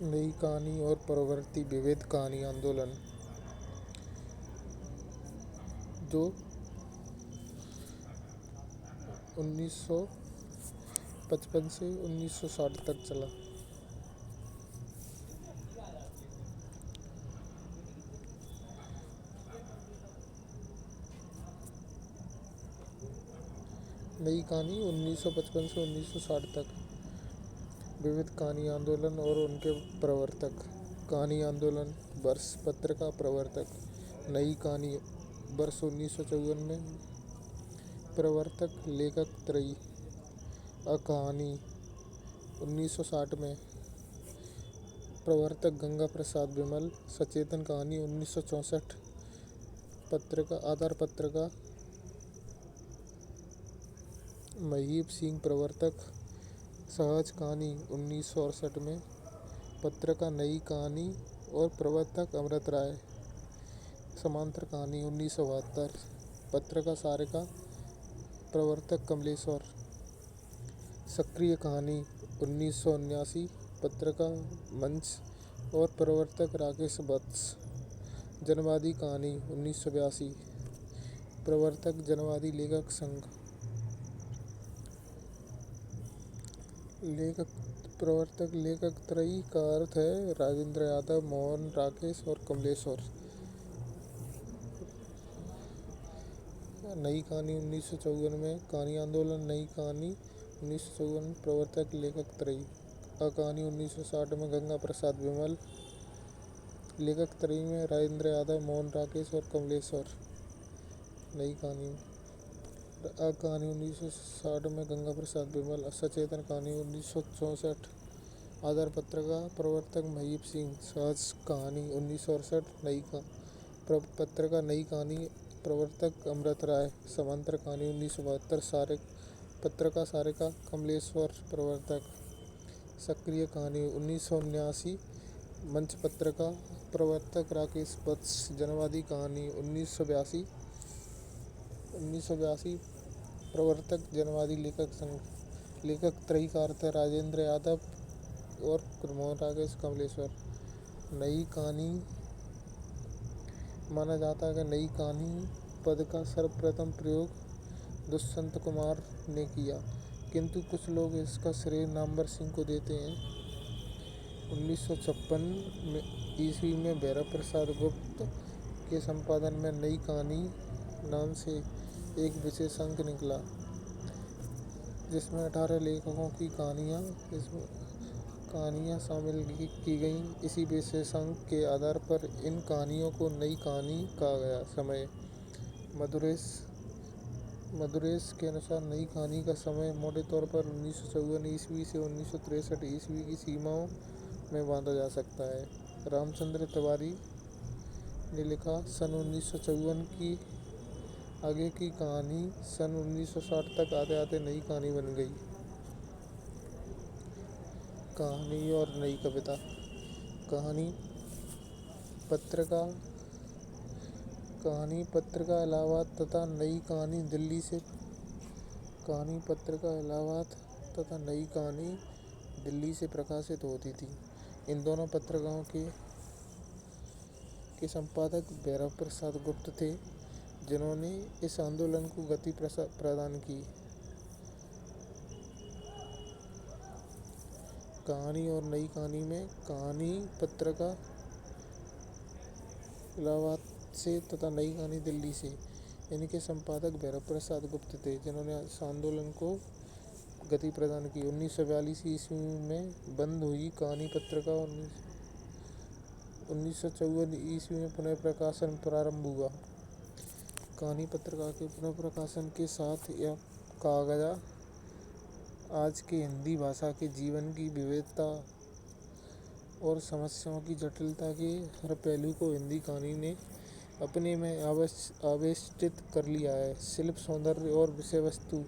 नई कहानी और प्रवृत्ति विविध कहानी आंदोलन जो 1955 से 1960 तक चला। नई कहानी 1955 से 1960 तक विविध कहानी आंदोलन और उनके प्रवर्तक। कहानी आंदोलन वर्ष, पत्रिका प्रवर्तक। नई कहानी वर्ष 1954 में, प्रवर्तक लेखक त्रयी। कहानी 1960 में, प्रवर्तक गंगा प्रसाद विमल। सचेतन कहानी 1964, पत्रिका आधार पत्रिका महीप सिंह प्रवर्तक। सहज कहानी 1968 में, पत्रिका नई कहानी और प्रवर्तक अमृत राय। समांतर कहानी 1972, पत्रिका सारिका, प्रवर्तक कमलेश्वर। सक्रिय कहानी 1979, पत्रिका मंच और प्रवर्तक राकेश वत्स। जनवादी कहानी 1982, प्रवर्तक जनवादी लेखक संघ। प्रवर्तक लेखक त्रयी का अर्थ है राजेंद्र यादव, मोहन, राकेश और कमलेश्वर। नई कहानी 1954 में, कहानी आंदोलन नई कहानी 1954, प्रवर्तक लेखक त्रयी। कहानी 1960 में, गंगा प्रसाद विमल। लेखक त्रयी में राजेंद्र यादव, मोहन, राकेश और कमलेश्वर। नई कहानी कहानी 1960 में, गंगा प्रसाद विमल। सचेतन कहानी 1964, आधार पत्रिका, प्रवर्तक महीप सिंह। सहज कहानी 1968, पत्रिका नई कहानी, प्रवर्तक अमृत राय। समांतर कहानी 1972, पत्रिका सारिका, कमलेश्वर प्रवर्तक। सक्रिय कहानी 1979, मंच पत्रिका, प्रवर्तक राकेश वत्स। जनवादी कहानी 1982, प्रवर्तक जनवादी लेखक संघ। लेखक त्रयी का अर्थ है राजेंद्र यादव और मोहन, राकेश, कमलेश्वर। नई कहानी माना जाता है कि नई कहानी पद का सर्वप्रथम प्रयोग दुष्यंत कुमार ने किया, किंतु कुछ लोग इसका श्रेय नामवर सिंह को देते हैं। 1956 ईस्वी में भैरव प्रसाद गुप्त के संपादन में नई कहानी नाम से एक विशेष अंक निकला, जिसमें 18 लेखकों की कहानियाँ शामिल की गईं। इसी विशेष अंक के आधार पर इन कहानियों को नई कहानी कहा गया। समय मधुरेश के अनुसार नई कहानी का समय मोटे तौर पर 1954 ईस्वी से 1963 ईस्वी की सीमाओं में बांधा जा सकता है। रामचंद्र तिवारी ने लिखा, सन 1954 की आगे की कहानी सन 1960 तक आते आते नई कहानी बन गई। कहानी और नई कविता। कहानी पत्रिका इलाहाबाद तथा नई कहानी दिल्ली से प्रकाशित होती थी। इन दोनों पत्रिकाओं के संपादक भैरव प्रसाद गुप्त थे, जिन्होंने इस आंदोलन को गति प्रदान की। कहानी और नई कहानी में, कहानी पत्रिका इलाहाबाद से तथा नई कहानी दिल्ली से। इनके संपादक भैरव प्रसाद गुप्त थे, जिन्होंने इस आंदोलन को गति प्रदान की। 1942 ईस्वी में बंद हुई कहानी पत्रिका 1954 ईस्वी में पुनः प्रकाशन प्रारंभ हुआ। कहानी पत्रिका के पुनः प्रकाशन के साथ यह कहा गया, आज के हिंदी भाषा के जीवन की विविधता और समस्याओं की जटिलता के हर पहलू को हिंदी कहानी ने अपने में आवेष्टित कर लिया है। शिल्प, सौंदर्य और विषय वस्तु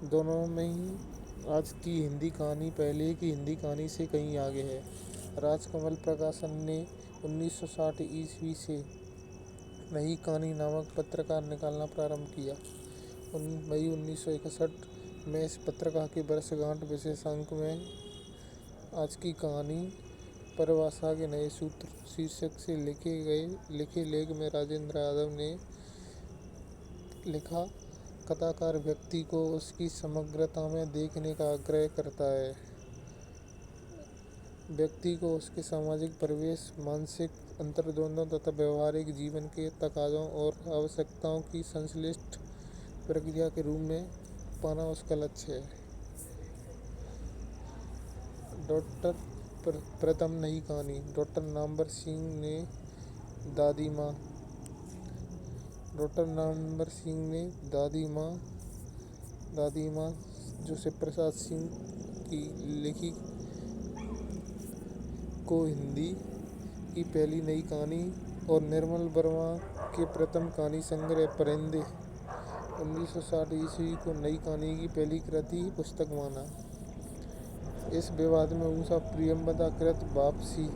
दोनों में ही आज की हिंदी कहानी पहले की हिंदी कहानी से कहीं आगे है। राजकमल प्रकाशन ने 1960 ईस्वी से नई कहानी नामक पत्रिका निकालना प्रारंभ किया। मई 1961 में इस पत्रिका की वर्षगांठ विशेष अंक में आज की कहानी परिभाषा के नए सूत्र शीर्षक से लिखे लेख में राजेंद्र यादव ने लिखा, कथाकार व्यक्ति को उसकी समग्रता में देखने का आग्रह करता है। व्यक्ति को उसके सामाजिक परिवेश, मानसिक अंतर्द्वंदों तथा व्यवहारिक जीवन के तकाज़ों और आवश्यकताओं की संश्लिष्ट प्रक्रिया के रूप में पाना उसका लक्ष्य है। डॉक्टर प्रथम नई कहानी। डॉक्टर नामवर सिंह ने दादी माँ जो शिव प्रसाद सिंह की लिखी को हिंदी की पहली नई कहानी और निर्मल वर्मा के प्रथम कहानी संग्रह परिंदे 1960 ईस्वी को नई कहानी की पहली कृति पुस्तक माना। इस विवाद में ऊषा प्रियंवदा कृत वापसी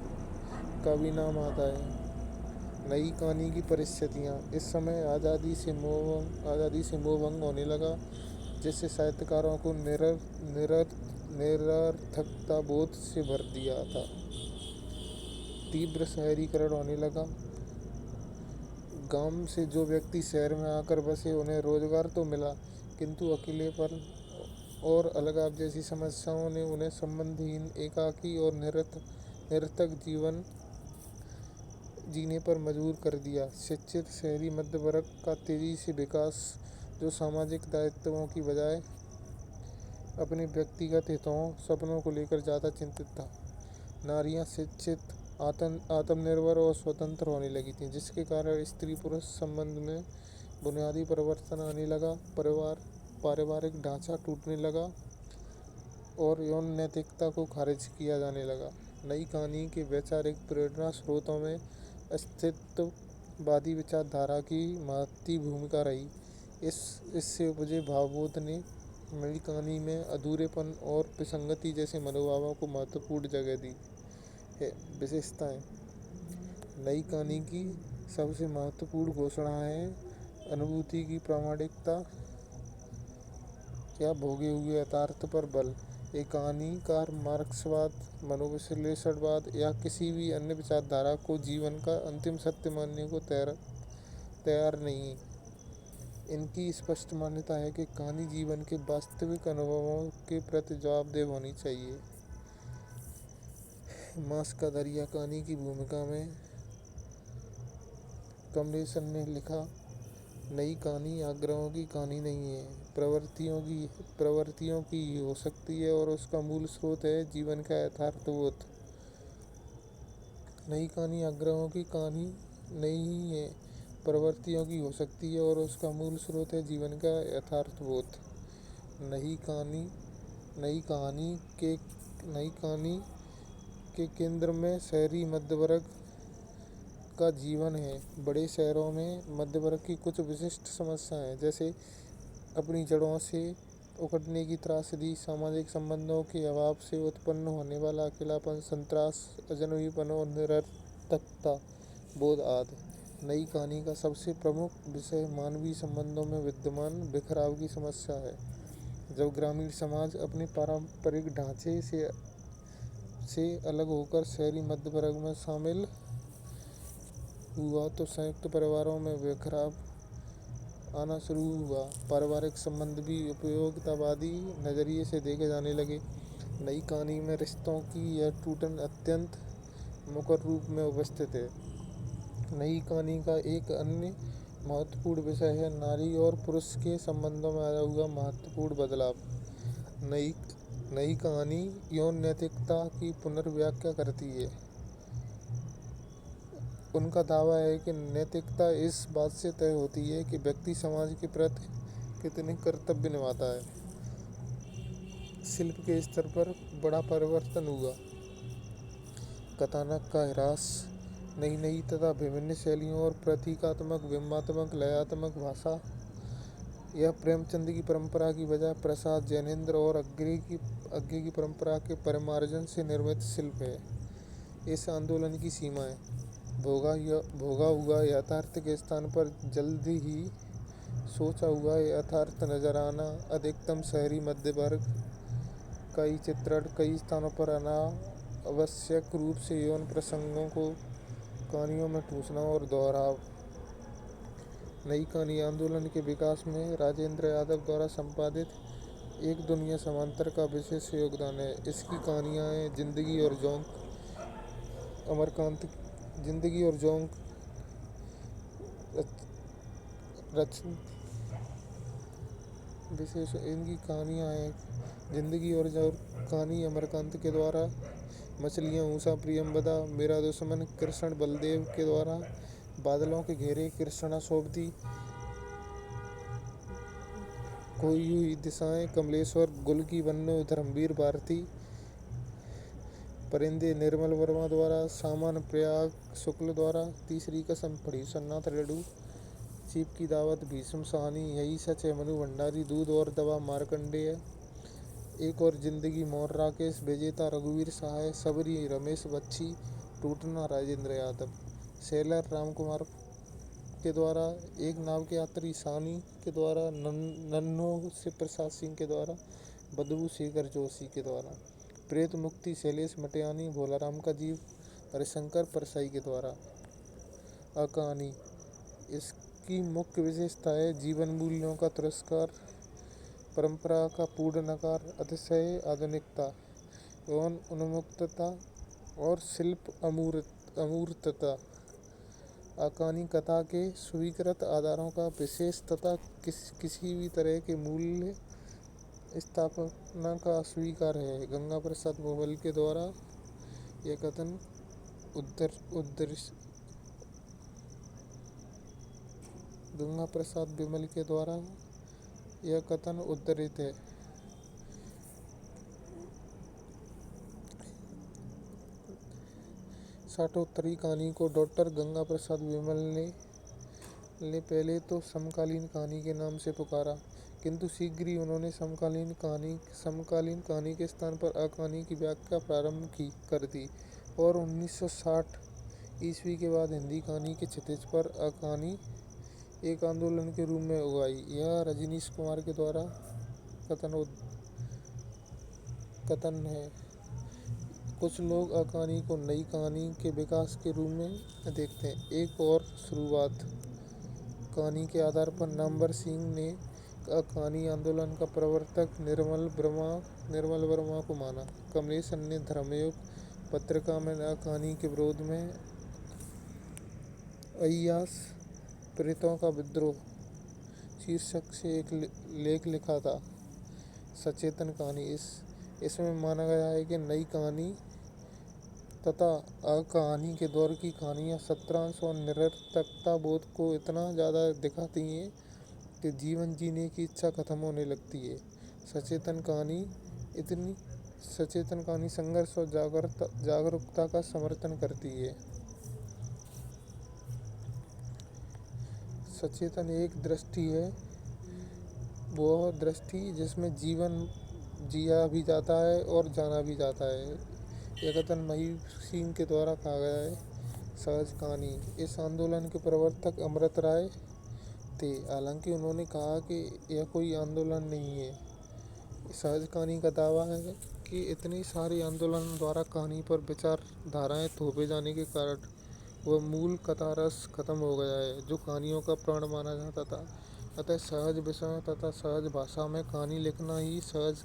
का भी नाम आता है। नई कहानी की परिस्थितियाँ। इस समय आज़ादी से मोहभंग होने लगा, जिससे साहित्यकारों को निरर्थकता बोध से भर दिया था। तीव्र शहरीकरण होने लगा। गांव से जो व्यक्ति शहर में आकर बसे उन्हें रोजगार तो मिला, किंतु अकेलेपन और अलगाव जैसी समस्याओं ने उन्हें संबंधहीन, एकाकी और निरर्थक जीवन जीने पर मजबूर कर दिया। शिक्षित शहरी मध्य वर्ग का तेजी से विकास, जो सामाजिक दायित्वों की बजाय अपने व्यक्तिगत हितों, सपनों को लेकर ज़्यादा चिंतित था। नारियां शिक्षित, आत्मनिर्भर और स्वतंत्र होने लगी थीं, जिसके कारण स्त्री पुरुष संबंध में बुनियादी परिवर्तन आने लगा। पारिवारिक ढांचा टूटने लगा और यौन नैतिकता को खारिज किया जाने लगा। नई कहानी के वैचारिक प्रेरणा स्रोतों में अस्तित्ववादी विचारधारा की महती भूमिका रही। इससे उपजे भावबोध ने नई कहानी में अधूरेपन और विसंगति जैसे मनोभावों को महत्वपूर्ण जगह दी है। विशेषताएं। नई कहानी की सबसे महत्वपूर्ण घोषणा है अनुभूति की प्रामाणिकता या भोगे हुए यथार्थ पर बल। एक कहानीकार मार्क्सवाद, मनोविश्लेषणवाद या किसी भी अन्य विचारधारा को जीवन का अंतिम सत्य मानने को तैयार नहीं। इनकी स्पष्ट मान्यता है कि कहानी जीवन के वास्तविक अनुभवों के प्रति जवाबदेह होनी चाहिए। मांस का दरिया कहानी की भूमिका में कमलेसन ने लिखा, नई कहानी आग्रहों की कहानी नहीं है, प्रवृत्तियों की हो सकती है और उसका मूल स्रोत है जीवन का यथार्थबोध। नई कहानी आग्रहों की कहानी नहीं है, प्रवृत्तियों की हो सकती है और उसका मूल स्रोत है जीवन का यथार्थबोध। नई कहानी के केंद्र में शहरी मध्यवर्ग का जीवन है। बड़े शहरों में मध्यवर्ग की कुछ विशिष्ट समस्याएं, जैसे अपनी जड़ों से उखड़ने की त्रासदी, सामाजिक संबंधों के अभाव से उत्पन्न होने वाला अकेलापन, संत्रास, अजनबीपन और निरर्थकता बोध आदि। नई कहानी का सबसे प्रमुख विषय मानवीय संबंधों में विद्यमान बिखराव की समस्या है। जब ग्रामीण समाज अपने पारंपरिक ढांचे से अलग होकर शहरी मध्य वर्ग में शामिल हुआ तो संयुक्त परिवारों में बिखराव आना शुरू हुआ। पारिवारिक संबंध भी उपयोगितावादी नजरिए से देखे जाने लगे। नई कहानी में रिश्तों की यह टूटन अत्यंत मुखर रूप में उपस्थित है। नई कहानी का एक अन्य महत्वपूर्ण विषय है नारी और पुरुष के संबंधों में आया हुआ महत्वपूर्ण बदलाव। नई कहानी यौन नैतिकता की पुनर्व्याख्या करती है। उनका दावा है कि नैतिकता इस बात से तय होती है कि व्यक्ति समाज के प्रति कितने कर्तव्य निभाता है। शिल्प के स्तर पर बड़ा परिवर्तन हुआ। कथानक का ह्रास, नई तथा विभिन्न शैलियों और प्रतीकात्मक, बिंबात्मक, लयात्मक भाषा। यह प्रेमचंद की परंपरा की बजाय प्रसाद, जैनेन्द्र और अग्गे की परंपरा के परिमार्जन से निर्मित शिल्प है। इस आंदोलन की सीमाएं। भोगा हुआ यथार्थ के स्थान पर जल्द ही सोचा हुआ यथार्थ नजर आना। अधिकतम शहरी मध्य वर्ग का ही चित्रण, कई स्थानों पर आवश्यक रूप से यौन प्रसंगों को कहानियों में ठूंसना और दोहराव। नई कहानी आंदोलन के विकास में राजेंद्र यादव द्वारा संपादित एक दुनिया समांतर का विशेष योगदान है। इसकी कहानियाँ हैं जिंदगी और जोंक, अमरकांत जिंदगी और जोंक रच विशेष इनकी कहानियाँ हैं जिंदगी और जोंक कहानी अमरकांत के द्वारा, मछलियाँ ऊषा प्रियंवदा, मेरा दुश्मन कृष्ण बलदेव के द्वारा, बादलों के घेरे कृष्णा सोबती, खोई हुई दिशाएं कमलेश्वर गुल की बन्नो धर्मवीर भारती, परिंदे निर्मल वर्मा द्वारा, सामान प्रयाग शुक्ल द्वारा, तीसरी कसम पढ़ी सोमनाथ रेणु, चीप की दावत भीष्म साहनी, यही सच है मनु भंडारी, दूध और दवा मार्कंडेय, एक और जिंदगी मोहन राकेश, विजेता रघुवीर सहाय, सबरी रमेश बच्ची, टूटना राजेंद्र यादव, सेलर रामकुमार के द्वारा, एक नाव के यात्री सानी के द्वारा, नन्हो से प्रसाद सिंह के द्वारा, बदबू शेखर जोशी के द्वारा, प्रेत मुक्ति शैलेश मटियानी, भोलाराम का जीव हरिशंकर परसाई के द्वारा। कहानी इसकी मुख्य विशेषता है जीवन मूल्यों का तिरस्कार, परंपरा का पूर्ण नकार, अतिशय आधुनिकता एवं उन्मुक्तता और शिल्प अमूर्तता। कहानी कथा के स्वीकृत आधारों का विशेष तथा किसी भी तरह के मूल्य स्थापना का अस्वीकार है। गंगा प्रसाद विमल के द्वारा यह कथन गंगा प्रसाद विमल के द्वारा यह कथन उद्धृत है। साठोत्तरी कहानी को डॉक्टर गंगा प्रसाद विमल ने पहले तो समकालीन कहानी के नाम से पुकारा, किंतु शीघ्र ही उन्होंने समकालीन कहानी के स्थान पर अकहानी की व्याख्या प्रारंभ कर दी और 1960 ईस्वी के बाद हिंदी कहानी के क्षितिज पर अकहानी एक आंदोलन के रूप में उगाई। यह रजनीश कुमार के द्वारा कथन है। कुछ लोग अकहानी को नई कहानी के विकास के रूप में देखते हैं। एक और शुरुआत कहानी के आधार पर नामवर सिंह ने अकहानी आंदोलन का प्रवर्तक निर्मल वर्मा को माना। कमलेशन ने धर्मयुग पत्रिका में अकहानी के विरोध में अय्यास प्रेतों का विद्रोह शीर्षक से एक लेख लिखा था। सचेतन कहानी इसमें माना गया है कि नई कहानी तथा अकहानी के दौर की कहानियाँ सत्रांश और निरर्थकता बोध को इतना ज़्यादा दिखाती हैं कि जीवन जीने की इच्छा खत्म होने लगती है। सचेतन कहानी संघर्ष और जागरूकता का समर्थन करती है। सचेतन एक दृष्टि है, वह दृष्टि जिसमें जीवन जिया भी जाता है और जाना भी जाता है। यह कथन मयूर सिंह के द्वारा कहा गया है। सहज कहानी इस आंदोलन के प्रवर्तक अमृत राय थे, हालांकि उन्होंने कहा कि यह कोई आंदोलन नहीं है। सहज कहानी का दावा है कि इतनी सारी आंदोलन द्वारा कहानी पर विचारधाराएं थोपे जाने के कारण वह मूल कथा रस खत्म हो गया है, जो कहानियों का प्राण माना जाता था। अतः सहज विषय तथा सहज भाषा में कहानी लिखना ही सहज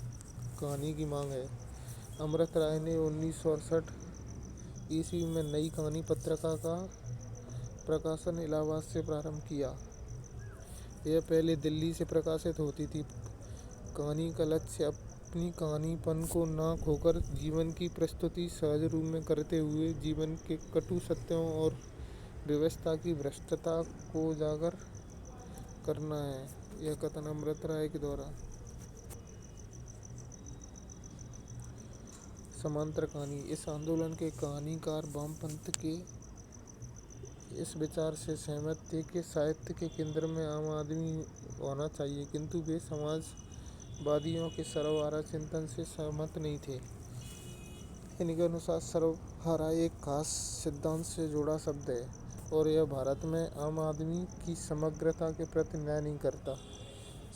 कहानी की मांग है। अमृत राय ने 1968 ईस्वी में नई कहानी पत्रिका का प्रकाशन इलाहाबाद से प्रारंभ किया। यह पहले दिल्ली से प्रकाशित होती थी। कहानी का लक्ष्य अपनी कहानीपन को न खोकर जीवन की प्रस्तुति सहज रूप में करते हुए जीवन के कटु सत्यों और व्यवस्था की भ्रष्टता को उजागर करना है। यह कथन अमृत राय के द्वारा। समांतर कहानी इस आंदोलन के कहानीकार वामपंथ के इस विचार से सहमत थे कि साहित्य के केंद्र में आम आदमी होना चाहिए, किंतु वे समाजवादियों के सर्वहारा चिंतन से सहमत नहीं थे। इनके अनुसार सर्वहारा एक खास सिद्धांत से जुड़ा शब्द है और यह भारत में आम आदमी की समग्रता के प्रति न्याय नहीं करता।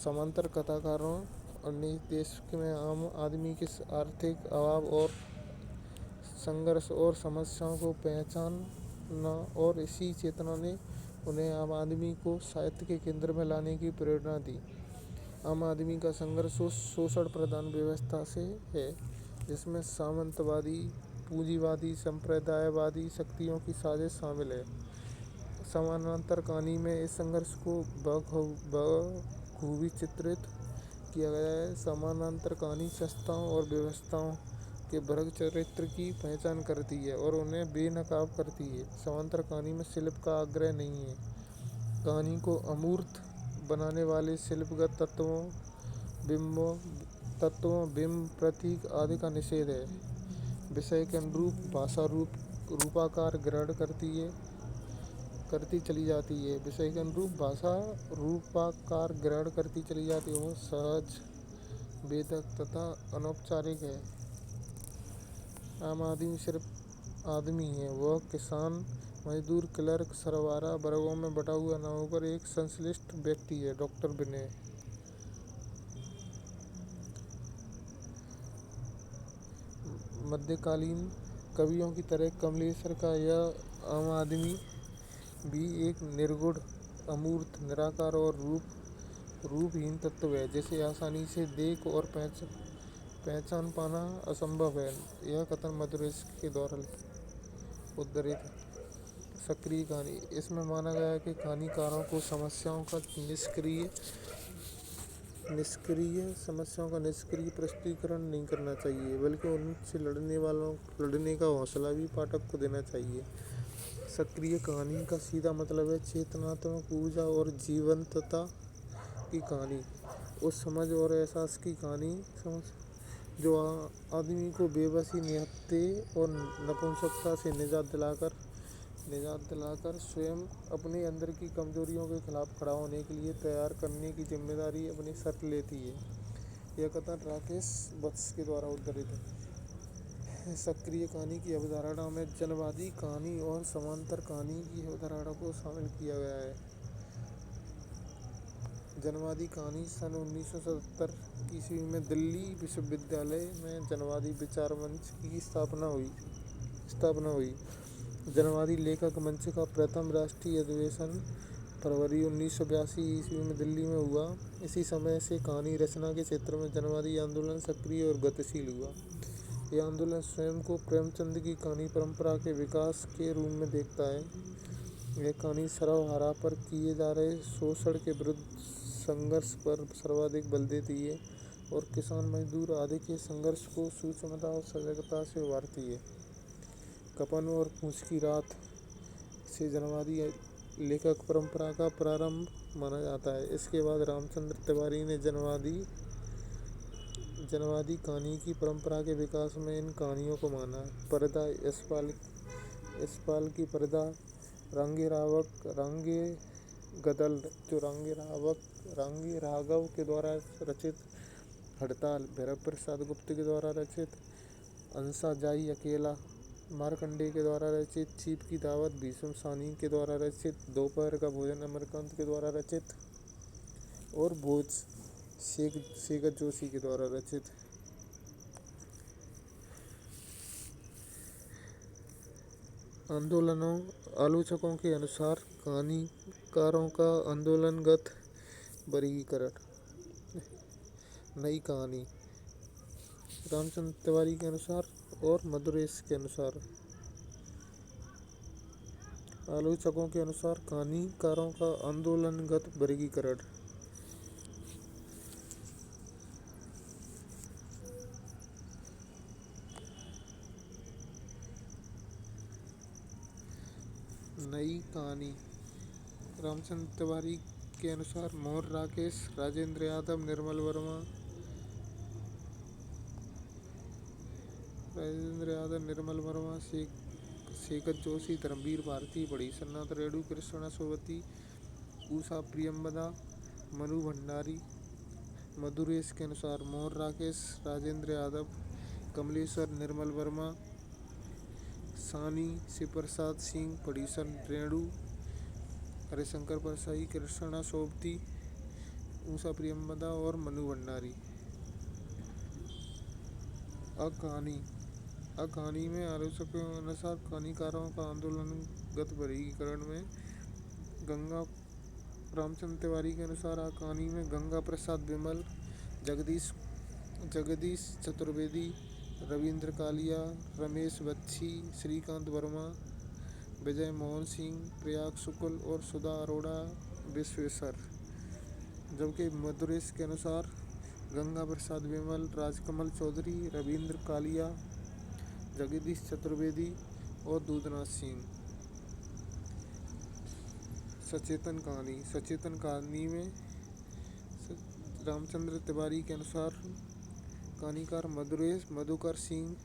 समांतर कथाकारों और देश में आम आदमी के आर्थिक अभाव और संघर्ष और समस्याओं को पहचाना, और इसी चेतना ने उन्हें आम आदमी को साहित्य के केंद्र में लाने की प्रेरणा दी। आम आदमी का संघर्ष उस शोषण प्रधान व्यवस्था से है जिसमें सामंतवादी, पूंजीवादी, संप्रदायवादी शक्तियों की साजिश शामिल है। समानांतर कहानी में इस संघर्ष को बखूबी चित्रित किया गया है। समानांतर कहानी संस्थाओं और व्यवस्थाओं के वर्ग चरित्र की पहचान करती है और उन्हें बेनकाब करती है। समानांतर कहानी में शिल्प का आग्रह नहीं है। कहानी को अमूर्त बनाने वाले शिल्पगत तत्वों, बिंब, प्रतीक आदि का निषेध है। विषय के अनुरूप भाषा रूपाकार ग्रहण करती चली जाती है। विषय के अनुरूप भाषा रूपाकार ग्रहण करती चली जाती है। वो सहज, वेदक तथा अनौपचारिक है। आम आदमी सिर्फ आदमी है। वह किसान, मजदूर, क्लर्क, सरबराह वर्गों में बटा हुआ न होकर एक संश्लिष्ट व्यक्ति है। डॉक्टर विनय। मध्यकालीन कवियों की तरह कमलेश्वर का यह आम आदमी भी एक निर्गुण, अमूर्त, निराकार और रूपहीन तत्व है जिसे आसानी से देख और पहचान पाना असंभव है। यह कथन मधुर इश्क के द्वारा उद्धृत है। सक्रिय कहानी। इसमें माना गया है कि कहानीकारों को समस्याओं का निष्क्रिय प्रस्तुतीकरण नहीं करना चाहिए, बल्कि उनसे लड़ने का हौसला भी पाठक को देना चाहिए। सक्रिय कहानी का सीधा मतलब है चेतनात्मक ऊर्जा और जीवंतता की कहानी। उस समझ और एहसास की कहानी जो आदमी को बेबसी, निहत्थे और नपुंसकता से निजात दिलाकर स्वयं अपने अंदर की कमजोरियों के खिलाफ खड़ा होने के लिए तैयार करने की जिम्मेदारी अपने सर लेती है। यह कथन राकेश वत्स के द्वारा उद्धृत है। सक्रिय कहानी की अवधारणा में जनवादी कहानी और समांतर कहानी की अवधारणा को शामिल किया गया है। जनवादी कहानी सन 1977 ईस्वी में दिल्ली विश्वविद्यालय में जनवादी विचार मंच की स्थापना हुई। जनवादी लेखक मंच का प्रथम राष्ट्रीय अधिवेशन फरवरी 1982 ईस्वी में दिल्ली में हुआ। इसी समय से कहानी रचना के क्षेत्र में जनवादी आंदोलन सक्रिय और गतिशील हुआ। यह आंदोलन स्वयं को प्रेमचंद की कहानी परंपरा के विकास के रूप में देखता है। यह कहानी सर्वहारा पर किए जा रहे शोषण के विरुद्ध संघर्ष पर सर्वाधिक बल देती है और किसान, मजदूर आदि के संघर्ष को सूक्ष्मता और सजगता से उभारती है। कपन और पूछ की रात से जनवादी लेखक परंपरा का प्रारंभ माना जाता है। इसके बाद रामचंद्र तिवारी ने जनवादी कहानी की परंपरा के विकास में इन कहानियों को माना। पर्दा। यशपाल की पर्दा। रांगे गदल जो रांगे राघव के द्वारा रचित। हड़ताल भैरव प्रसाद गुप्त के द्वारा रचित। अंसा जाई अकेला मार्कंडेय के द्वारा रचित। चीप की दावत भीष्म सानी के द्वारा रचित। दोपहर का भोजन अमरकांत के द्वारा रचित और भोज सेगत जोशी के द्वारा रचित। आलोचकों के अनुसार कहानीकारों का आंदोलनगत वर्गीकरण। नई कहानी रामचंद्र तिवारी के अनुसार और मधुरेश के अनुसार। आलोचकों के अनुसार कहानीकारों का आंदोलनगत वर्गीकरण। नई कहानी रामचंद्र तिवारी के अनुसार मोहन राकेश, राजेंद्र यादव, निर्मल वर्मा, सेगत जोशी, धर्मवीर भारती, बड़ी सन्नाथ रेणु, कृष्णा सोबती, उषा प्रियंवदा, मनु भंडारी। मधुरेश के अनुसार मोहन राकेश, राजेंद्र यादव, कमलेश्वर, निर्मल वर्मा, सानी, शिव प्रसाद सिंह, पड़ीसन रेणु, हरिशंकर परसाई, कृष्णा सोबती, उषा प्रियंवदा और मनु भंडारी। कहानी कहानी में आलोचकों के अनुसार कहानीकारों का आंदोलनगत वर्गीकरण में गंगा रामचंद्र तिवारी के अनुसार कहानी में गंगा प्रसाद विमल, जगदीश जगदीश चतुर्वेदी, रविंद्र कालिया, रमेश बच्ची, श्रीकांत वर्मा, विजय मोहन सिंह, प्रयाग शुक्ल और सुधा अरोड़ा विश्वेश्वर। जबकि मधुरेश के अनुसार गंगा प्रसाद विमल, राजकमल चौधरी, रविंद्र कालिया, जगदीश चतुर्वेदी और दूधनाथ सिंह। सचेतन कहानी में रामचंद्र तिवारी के अनुसार कहानीकार मधुरेश, मधुकर सिंह,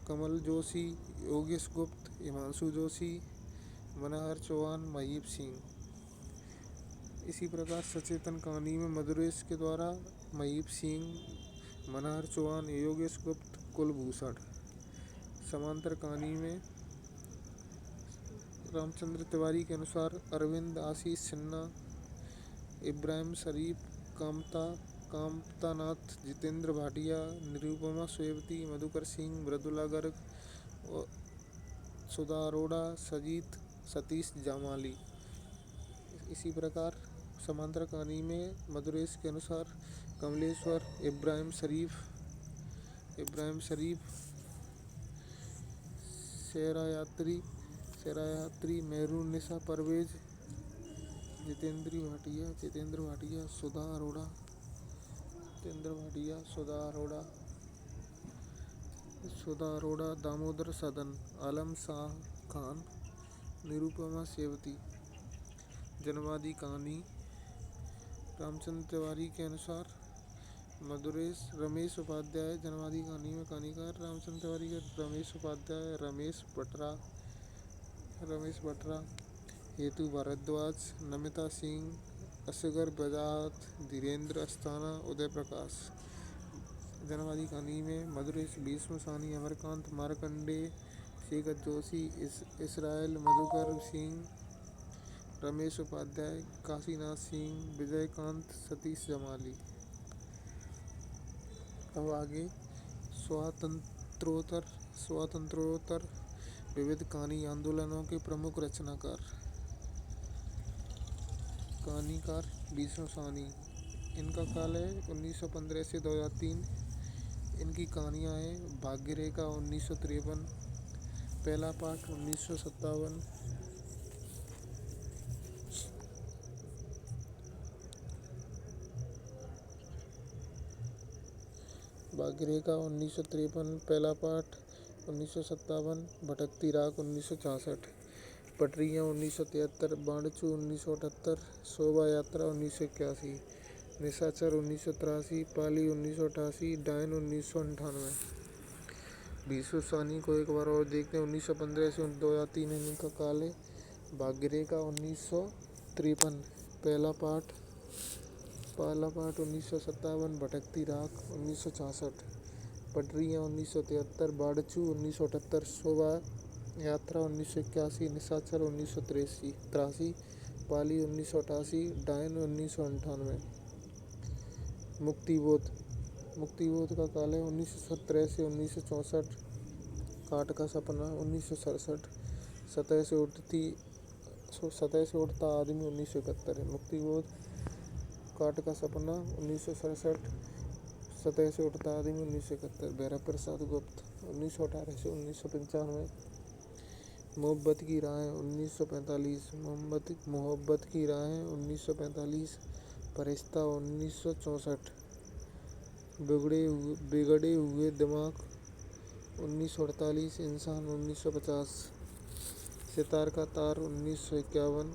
कमल जोशी, योगेश गुप्त, हिमांशु जोशी, मनहर चौहान, महीप सिंह। इसी प्रकार सचेतन कहानी में मधुरेश के द्वारा महीप सिंह, मनहर चौहान, योगेश गुप्त, कुलभूषण। समांतर कहानी में रामचंद्र तिवारी के अनुसार अरविंद, आशीष सिन्हा, इब्राहिम शरीफ, कामतानाथ, जितेंद्र भाटिया, निरुपमा सोयवती, मधुकर सिंह, मृदुला गर्ग और सुधा अरोड़ा, सतीश जामाली। इसी प्रकार समांतर कहानी में मधुरेश के अनुसार कमलेश्वर, इब्राहिम शरीफ, शेरा यात्री, मेहरुन्निसा परवेज, जितेंद्र भाटिया, सुधा अरोड़ा, दामोदर सदन, आलम शाह खान, निरुपमा सेवती। जनवादी कहानी रामचंद्र तिवारी के अनुसार रमेश उपाध्याय। जनवादी कहानी में कहानीकार रामचंद्र तिवारी के रमेश उपाध्याय, रमेश बटरा, हेतु भारद्वाज, नमिता सिंह, असगर बजाज, धीरेन्द्र अस्थाना, उदय प्रकाश। जनवादी कहानी में मधुरेश, भीष्म सानी, अमरकांत, मार्कंडेय, शेखर जोशी, इसराइल, मधुकर सिंह, रमेश उपाध्याय, काशीनाथ सिंह, विजयकांत, सतीश जमाली। अब आगे स्वातंत्रोत्तर विविध कहानी आंदोलनों के प्रमुख रचनाकार। कहानीकार भीष्म सानी। इनका काल है 1915 से 2003। इनकी कहानियाँ हैं भाग्यरेखा 1953, पहला पाठ 1957, भाग्यरेखा 1953, पहला पाठ 1957, भटकती राख 1966, पटरियाँ 1973, बांडचू 1978, शोभा यात्रा 1981, निशाचर 1983, पाली 1988, डायन 1998। भीष्म सानी को एक बार और देखते हैं। 1915 से 2003 इनका काल है। भाग्यरेखा 1953, पहला पाठ 1957, भटकती राख 1966, पटरियाँ 1973, बाड़चू 1978, शोभा यात्रा 1981, निशाचर 1983, पाली 1988, डायन 1998। मुक्तिबोध का काल है 1917 से 1964, काट का सपना 1967, सतह से उठता आदमी 1971। मुक्तिबोध, काट का सपना 1967, सतह से उठता आदमी 1971। भैरव प्रसाद गुप्त 1918 से 1995। मोहब्बत की राहें 1945, मोहब्बत की राहें 1945, फरिश्ता 1964, बिगड़े हुए दिमाग 1948, इंसान 1950, सितार का तार 1951,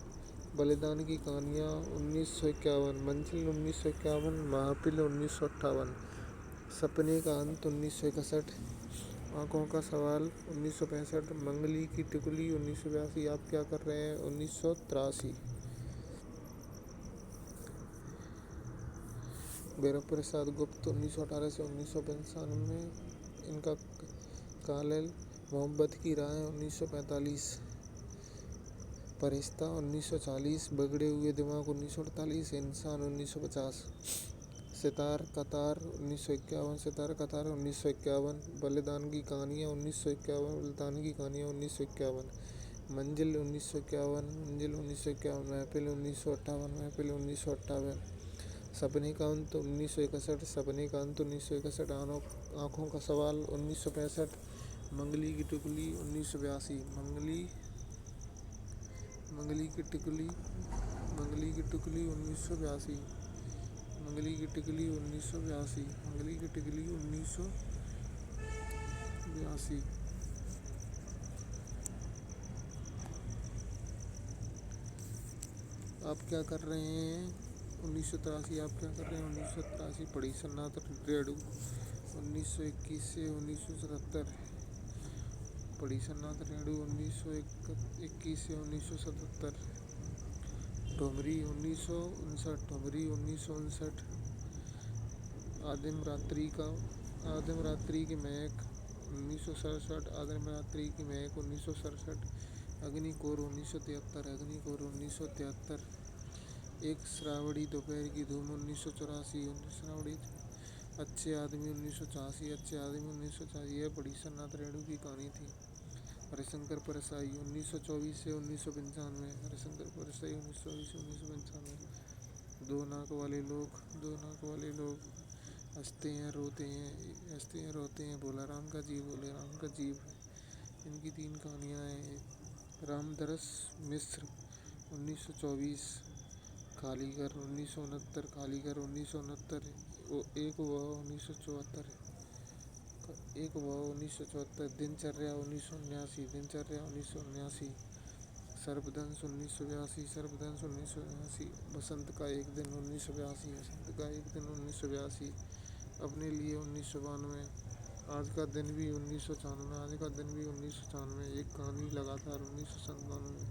बलिदान की कहानियाँ 1951, मंजिल 1951, महफिल 1958, सपने का अंत 1961, आँखों का सवाल 1965, मंगली की टिकुली 1982, आप क्या कर रहे हैं 1983। भैरव प्रसाद गुप्त 1918 से 1995। इनका काल है। मोहब्बत की राहें 1945, फरिश्ता 1940, बिगड़े हुए दिमाग 1948, इंसान 1950, सितार कतार 1951, सितार कतार 1951, बलिदान की कहानियाँ 1951, बलिदान की कहानियाँ 1951, मंजिल 1951, मंजिल 1951, महफिल 1958, महफिल 1958, सपने का अंत 1961, सपने का अंत 1961, आँखों का सवाल 1965, मंगली की टुकली 1982, मंगली की टुकली 1982, मंगली की टिकली 1982, मंगली की टिकली 1982। आप क्या कर रहे हैं 1983, आप क्या कर रहे हैं 1983, पढ़ी सन्नाटा रेडियो 1921 से 1977, पढ़ी सन्नाटा रेडियो 1921 से 1977, ठुमरी 1959, ठुमरी 1959, आदिम रात्रि की महक 1967, आदिम रात्रि की महक 1967, अग्निकोर 1973, अग्निकोर 1973, एक श्रावणी दोपहर की धूम 1984, श्रावणी, अच्छे आदमी 1986, अच्छे आदमी 1986। यह बड़ी सन्नाटा रेडियो की कहानी थी। हरिशंकर परसाई 1924 से 1995, हरिशंकर परसाई 1924 से 1995, दो नाक वाले लोग, दो नाक वाले लोग, हंसते हैं रोते हैं, बोला राम का जीव, बोले राम का जीव। इनकी 3 कहानियाँ हैं। रामदरस मिश्र 1924, कालीगर 1969, कालीगर 1969, एक वह 1974, एक वह 1974, दिनचर्या 1979, दिनचर्या 1979, सर्पदंश 1982, सर्पदंश 1982, बसंत का एक दिन 1982, बसंत का एक दिन 1982, अपने लिए 1992, आज का दिन भी 1994, आज का दिन भी 1994, एक कहानी लगातार 1997,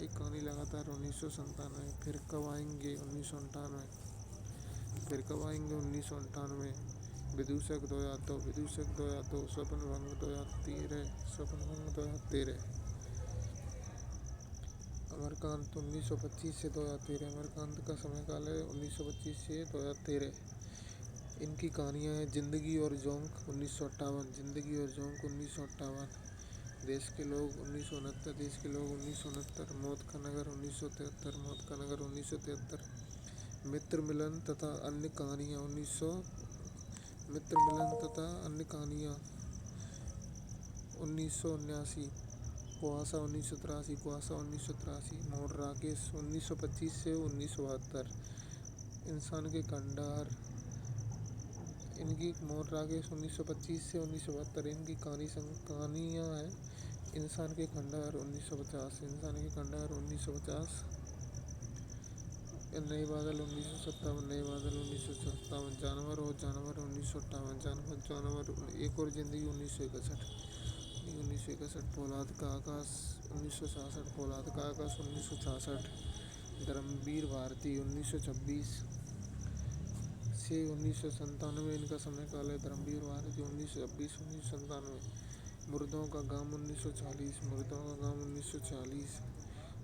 एक कहानी लगातार 1997, फिर कब आएंगे 1998, फिर कब आएंगे 1998, विदूषक 2002, विदूषक 2002, स्वप्न भंग 2013, स्वप्न भंग 2013, अमरकांत 1925 से 2013, अमरकांत का समय काल है 1925 से 2013। इनकी कहानियाँ हैं जिंदगी और जोंक 1958, जिंदगी और जोंक 1958, देश के लोग 1969, देश के लोग 1969, मौत का नगर 1973, मौत का नगर 1973, मित्र मिलन तथा अन्य कहानियाँ 1900, मित्र मिलन तथा अन्य कहानियाँ 1979, कुआसा 1983, कुआसा 1983, मोर राकेश 1925 से 1972, इंसान के खंडहर, इनकी मोर राकेश 1925 से 1972, इनकी कहानियाँ हैं इंसान के खंडहर 1950, इंसान के खंडहर 1950, नए बादल 1957, नए बादल 1957, जानवर और जानवर 1958, जानवर एक और जिंदगी 1961, 1961, फौलाद का आकाश 1966, फौलाद का आकाश 1966, धर्मवीर भारती 1926 से 1997, इनका समय काल है। धर्मवीर भारती 1926, 1997, मुर्दों का गांव 1940, मुर्दों का गांव 1940,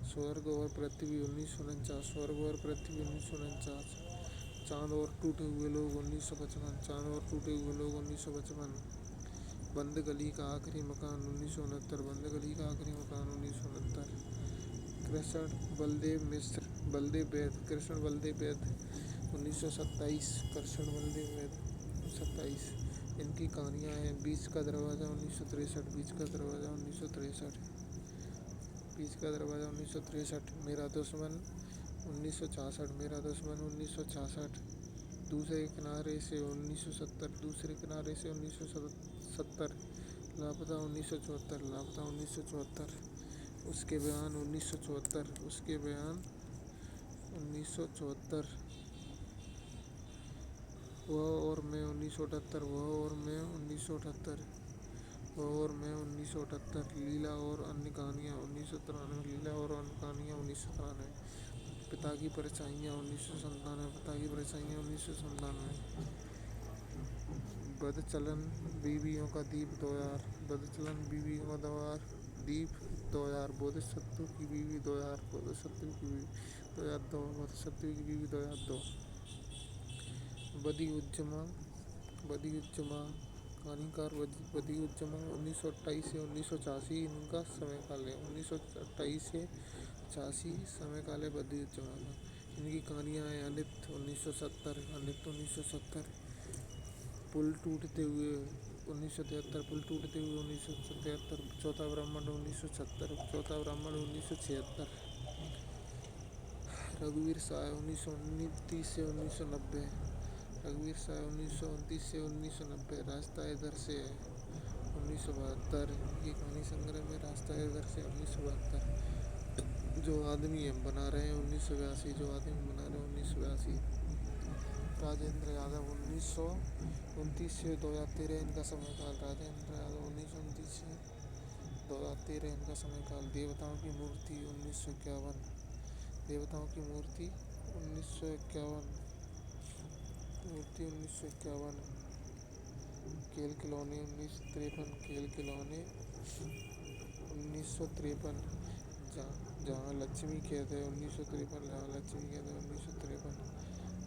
स्वर्ग और पृथ्वी 1949, स्वर्ग और पृथ्वी 1949, चांद और टूटे हुए लोग 1955, चांद और टूटे हुए लोग 1955, बंद गली का आखिरी मकान 1969, बंद गली का आखिरी मकान 1969, कृष्ण बलदेव मिश्र, बलदेव वैद, कृष्ण बलदेव वैद 1927, कृष्ण बलदेव वैद 27, इनकी कहानियाँ हैं बीच का दरवाज़ा 1963, बीच का दरवाज़ा 1963, बीच का दरवाज़ा 1963, मेरा दुश्मन 1966, मेरा दुश्मन 1966, दूसरे किनारे से 1970, दूसरे किनारे से 1970, लापता 1974, लापता 1974, उसके बयान 1974, उसके बयान 1974, वह और मैं 1978, वह और मैं 1978, वह और मैं 1978, लीला और अन्य कहानियाँ 1993, लीला और अन्य कहानियाँ 1993, पिता की परछाइयाँ 1997, पिता की परछाइयाँ 1997, बदचलन बीवियों का दीप 2000, बदचलन बीवियों का दीप 2000, बोधिसत्व की बीवी 2000, बोधिसत्व की बीवी 2002, बोधिसत्व की बीवी 2002, बदियुज्जमा बदियुज्जमा कहानीकार बदियुज्जमा 1928 से 1986 इनका समय काल है। 1928 से 86 समय काल है बदियुज्जमा का। इनकी कहानियाँ हैं अनित 1970, पुल टूटते हुए 1973, पुल टूटते हुए 1973, चौथा ब्राह्मण 1976, चौथा ब्राह्मण 1976, रघुवीर सहाय 1929 से 1990, रघुवीर सहाय 1929 से 1990, रास्ता इधर से है 1972, ये कहानी संग्रह में रास्ता इधर से 1972, जो आदमी हम बना रहे हैं 1982, जो आदमी बना रहे हैं 1982, राजेंद्र यादव 1929 से 2013 इनका समय काल, राजेंद्र यादव 1929 से 2013 इनका समय काल। देवताओं की मूर्ति 1951, देवताओं की मूर्ति 1951, मूर्ति 1951, खेल खिलौने 1953, खेल खिलौने 1953, जहाँ लक्ष्मी कैद है 1953, जहाँ लक्ष्मी कैद है 1953,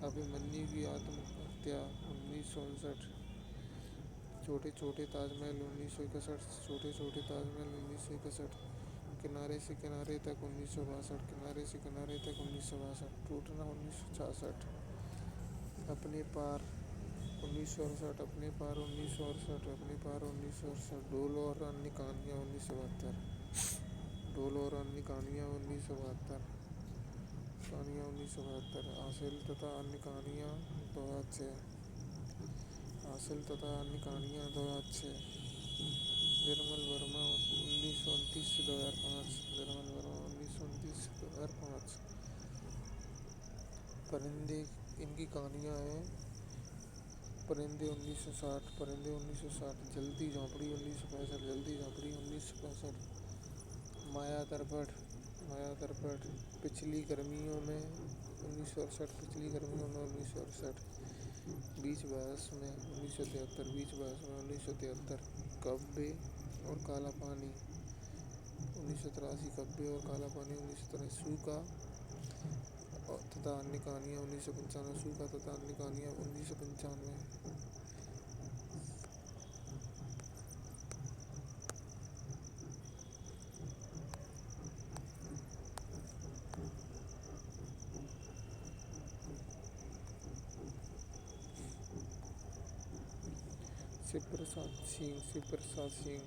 अभिमन्यु की आत्महत्या 1959, छोटे छोटे ताजमहल 1961, छोटे छोटे ताजमहल 1961, किनारे से किनारे तक 1962, किनारे से किनारे तक 1962, टूटना 1966, अपने पार 1968, अपने पार 1968, अपने पार 1968, ढोल और अन्य कहानियाँ 1972, ढोल और अन्य कहानियाँ 1972, कहानियाँ 1972, हासिल तथा अन्य कहानियाँ 2006, हासिल तथा अन्य कहानियाँ 2006, निर्मल वर्मा 1929 से 2005, निर्मल वर्मा 1929 से 2005, परिंदे इनकी कहानियाँ हैं परिंदे 1960, परिंदे 1960, जल्दी झोंपड़ी 1965, जल्दी झोंपड़ी 1965, माया दरपट, माया दरपट, पिछली गर्मियों में 1968, पिछली गर्मियों में 1968, बीच बरस में 1973, बीच बरस में 1973, कब्बे और काला पानी 1983, कब्बे और काला पानी 1983, सूखा तथा अन्य कहानियाँ 1995, सूखा तथा अन्य कहानियाँ 1995, शिव प्रसाद सिंह, शिव प्रसाद सिंह,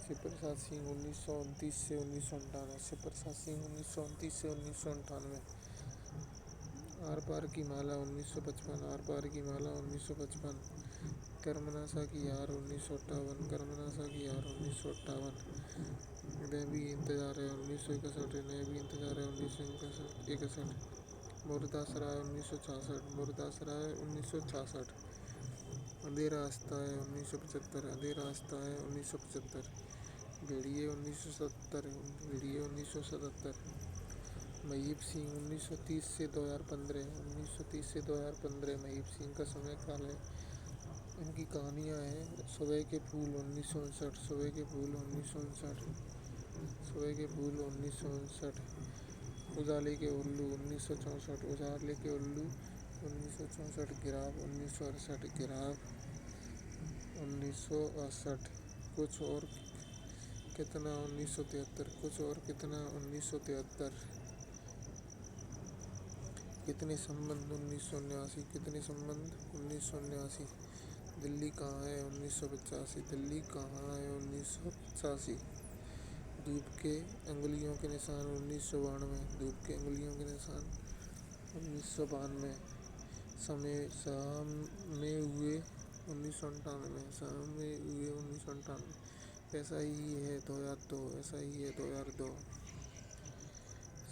शिव प्रसाद सिंह 1929 से 1998, शिव प्रसाद सिंह 1929 से 1998, आर पार की माला 1955, आर पार की माला 1955, कर्मनाशा की यार 1958, कर्मनाशा की यार 1958, मैं भी इंतजार है 1961, मैं भी इंतजार है 1961, मुर्दासराय 1966, मुर्दासराय 1966, अंधेरा रास्ता है 1975, अंधेरा रास्ता है 1975, भेड़िए 1970, भेड़िए 1977, महीप सिंह 1930 से 2015, 1930 से 2015, महीप सिंह का समय काल है। इनकी कहानियाँ हैं सुबह के फूल 1959, सुबह के फूल 1959, सुबह के फूल 1959, उजाले के उल्लू 1964, उजाले के उल्लू 1964, गिराव 1968, गिराव 1968, कुछ और कितना 1973, कुछ और कितना 1973, कितने संबंध 1989, कितने संबंध 1989, दिल्ली कहाँ है 1985, दिल्ली कहाँ है 1985, धूप के अंगुलियों के निशान 1992, धूप के अंगुलियों के निशान 1992, समय सामे हुए 1998, सामे हुए 1998, ऐसा ही है 2002, ऐसा ही है 2002,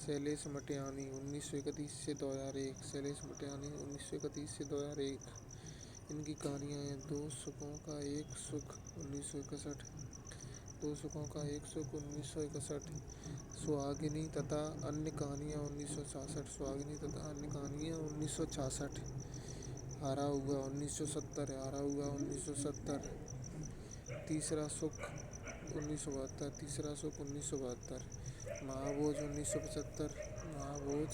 शैलेश मटियानी 1931 से 2001, शैलेश मटियानी 1931 से 2001, इनकी कहानियाँ हैं दो सुखों का एक सुख 1961, दो सुखों का एक सुख 1961, सुहागिनी तथा अन्य कहानियाँ 1966, सुहागिनी तथा अन्य कहानियाँ 1966, हारा हुआ 1970, हारा हुआ 1970, तीसरा सुख 1972, तीसरा सुख 1972, महाभोज 1975, महाभोज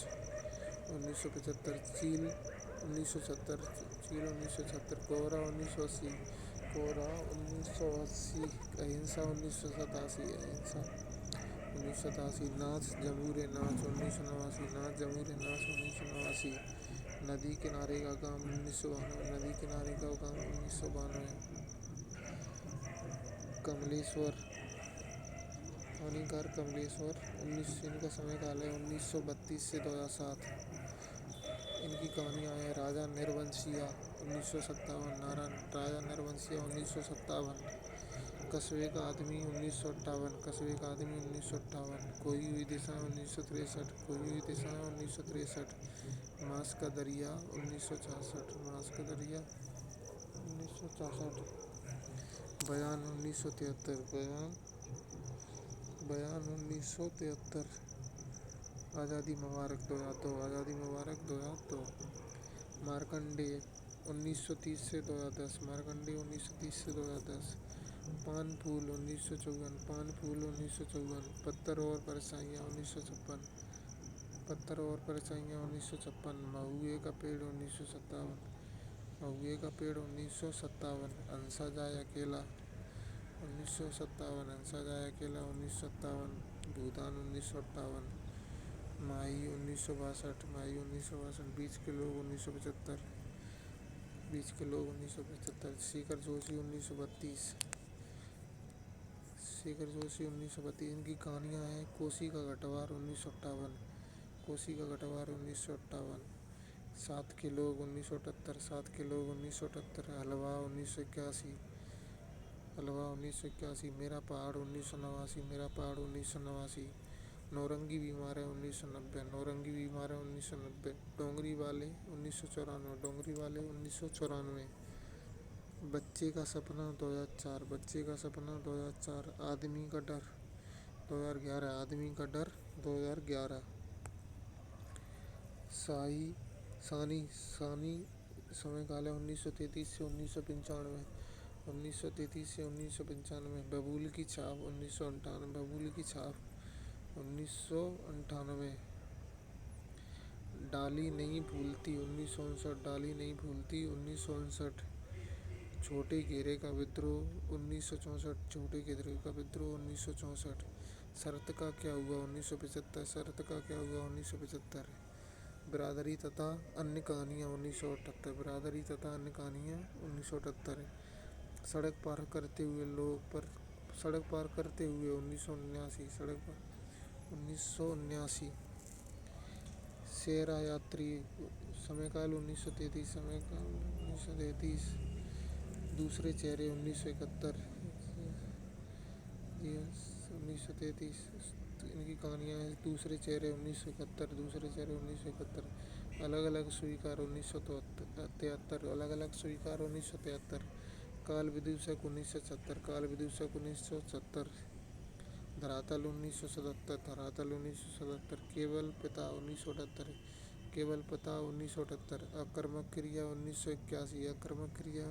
1975 चील 1970 चील 1976 कोहरा 1980 कोहरा 1980 अहिंसा 1987 अहिंसा 1987 नाच जमूरे नाच 1989 नाच जमूरे नाच 1989 नदी किनारे का काम 1992 नदी किनारे का काम 1992 कमलेश्वर कहानीकार कमलेश्वर 19 इनका समय काल है 1932 से 2007। इनकी कहानियाँ हैं राजा निर्वंशिया 1957 नारायण राजा निर्वंशिया 1957 कस्बे का आदमी 1958 कस्बे का आदमी 1958 खोई हुई दिशा 1963 खोई हुई दिशा 1963 मांस का दरिया 1966 मांस का दरिया 1966 बयान 1973 बयान 1973 आज़ादी मुबारक 2002 आज़ादी मुबारक 2002 मार्कंडेय 1930 से 2010 मार्कंडेय 1930 से 2010 पान फूल 1954 पान फूल 1954 पत्थर और परछाइयाँ 1956 पत्थर और परछाइयाँ 1956 महुए का पेड़ 1957 महुए का पेड़ 1957 हंसा जाए अकेला 1957 हंसा जाए अकेला 1957 भूदान 1958 माही 1962 माही 1962 बीच के लोग 1975 बीच के लोग 1975 शेखर जोशी 1932 शेखर जोशी 1932 इनकी कहानियाँ हैं कोसी का गठवार 1958 कोसी का गठवार 1958 सात के लोग 1978 सात के लोग 1978 हलवा 1981 हलवा 1981 मेरा पहाड़ 1989 मेरा पहाड़ 1989 नौरंगी बीमार है 1990 नौरंगी बीमार है 1990 डोंगरी वाले 1994 डोंगरी वाले 1994 बच्चे का सपना 2004 बच्चे का सपना 2004 आदमी का डर 2011 आदमी का डर 2011 साई सानी सानी समय काल है 1933 से 1995 1933 से 1995 बबूल की छाप 1998 बबूल की छाप 1998 डाली नहीं भूलती 1959 डाली नहीं भूलती 1959 छोटे घेरे का विद्रोह 1964 छोटे घेरे का विद्रोह 1964 शर्त का क्या हुआ 1975 शर्त का क्या हुआ 1975 बिरादरी तथा अन्य कहानियाँ 1978 बिरादरी तथा अन्य कहानियाँ 1978 सड़क पार करते हुए लोग पर सड़क पार करते हुए 1979 सड़क पर 1979 शेरा यात्री समय काल 1933 समय काल 1933 दूसरे चेहरे 1971 1933 इनकी कहानियाँ हैं दूसरे चेहरे 1971 दूसरे चेहरे 1971 अलग अलग स्वीकार 1973 अलग अलग स्वीकार 1973 काल विदूषक 1976 काल विदूषक 1970 धरातल 1977 धरातल 1977 केवल पिता 1978 केवल पिता 1978 आक्रामक क्रिया 1981 आक्रामक क्रिया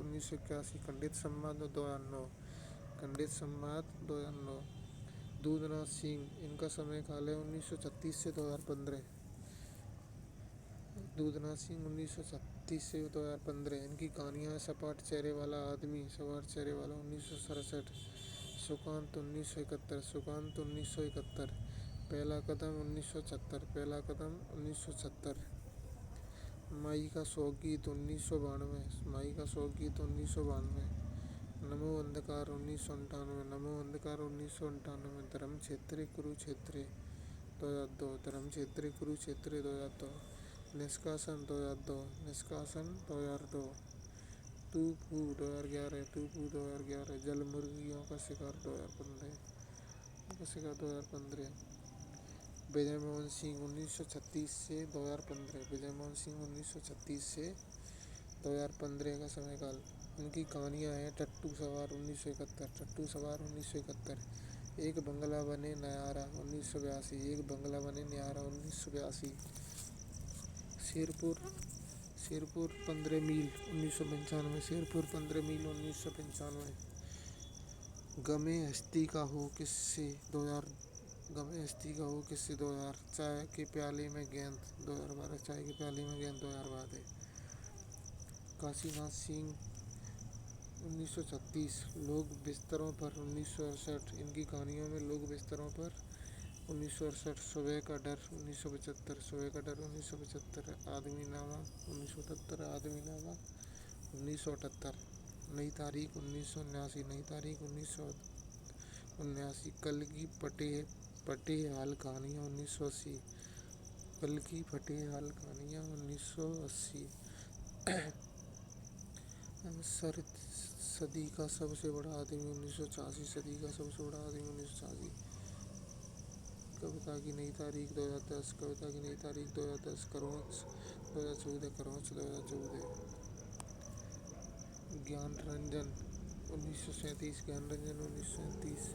1981 खंडित संवाद 2009 खंडित संवाद 2009 दूधनाथ सिंह इनका समय काल है 1936 से 2015 दूधनाथ सिंह 1936 से 2015 इनकी कहानियाँ हैं सपाट चेहरे वाला आदमी सपाट चेहरे वाला 1967 सुकांत 1971 सुकांत 1971 पहला कदम 1976 पहला कदम 1976 माई का शोक गीत 1992 माई का शोक गीत 1992 नमो अंधकार 1998 नमो अंधकार 1998 धर्म क्षेत्र कुरुक्षेत्र 2002 धर्म क्षेत्र कुरुक्षेत्र 2002 निष्कासन 2002 निष्कासन 2002 तूफू 2011 तूफू 2011 जल मुर्गियों का शिकार 2015 का शिकार 2015 विजय मोहन सिंह 1936 से 2015 विजय मोहन सिंह 1936 से 2015 का समय काल उनकी कहानियाँ हैं टट्टू सवार 1971 टट्टू सवार 1971 एक बंगला बने नयारा 1982 एक बंगला बने नयारा 1982 शेरपुर शेरपुर 15 मील 1995 शेरपुर 15 मील 1995 गमे हस्ती का हो किससे गमेस्ती गहू किस्सी 2000। चाय की प्याली में गेंद 2012। चाय की प्याली में गेंद 2012। काशीनाथ सिंह 1936। लोग बिस्तरों पर 1968। इनकी कहानियों में लोग बिस्तरों पर 1968। सुबह का डर 1975। सुबह का डर 1975। आदमी नामा 1978। आदमी नामा 1978। नई तारीख 1979। नई तारीख 1979। कल की पटे हाल कहानियाँ 1980। कल की फटे हाल कहानियाँ 1980। सदी का सबसे बड़ा आदमी 1986। सदी का सबसे बड़ा आदमी 1986। कविता की नई तारीख 2010। कविता की नई तारीख 2010। करोच 2014। करोच 2014। ज्ञान रंजन 1937। ज्ञान रंजन 1937।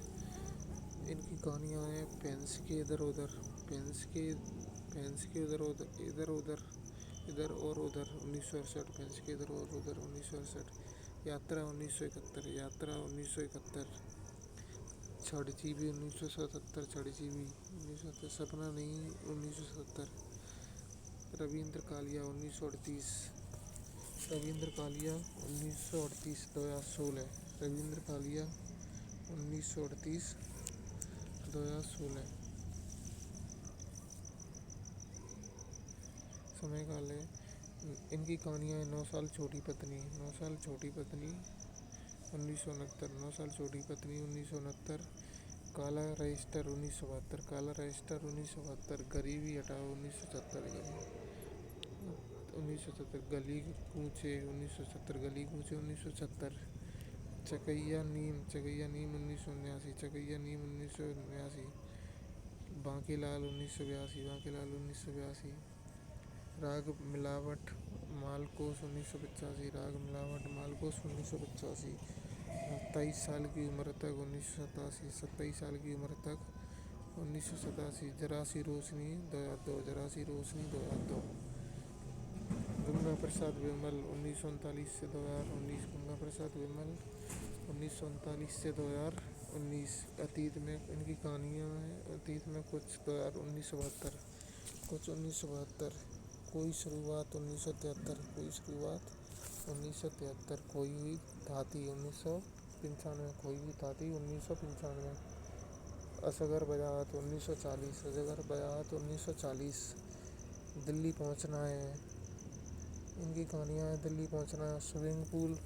इनकी कहानियाँ हैं पेंस के इधर उधर। पेंस के इधर उधर इधर और उधर 1968। पेंस के इधर और उधर 1968। यात्रा 1971। यात्रा 1971। छड़जीबी 1977। छड़जीबी 1970। सपना नहीं 1970। रविंद्र कालिया 1938। रविंद्र कालिया 1938। 2016। रविंद्र कालिया 1938। 2016। समय काल है। इनकी कहानियाँ हैं 9 साल छोटी पत्नी। 9 साल छोटी पत्नी 1969। 9 साल छोटी पत्नी 1969। काला रजिस्टर 1972। काला रजिस्टर 1972। गरीबी हटाओ 1970। 1970। गली कूचे 1970। गली कूचे 1970। चकैया नीम 1979। चकैया नीम 1979। बांकीलाल 1982। बांकीलाल 1982। राग मिलावट मालकोस 1985। राग मिलावट मालकोस 1985। 27 साल की उम्र तक 1987। 27 साल की उम्र तक 1987। जरा सी रोशनी 2002। जरा सी रोशनी 2002। गंगा प्रसाद विमल 1939 से 2019। गंगा प्रसाद विमल 1939 से 2019। अतीत में इनकी कहानियाँ हैं। अतीत में कुछ 1972। कुछ 1972। कोई शुरुआत 1973। कोई शुरुआत 1973। खोई हुई धाती 1995। खोई हुई धाती 1995। असगर बयाहत 1940। असगर बयाहत 1940। दिल्ली पहुंचना है। इनकी कहानियाँ हैं दिल्ली पहुंचना है। स्विमिंग पूल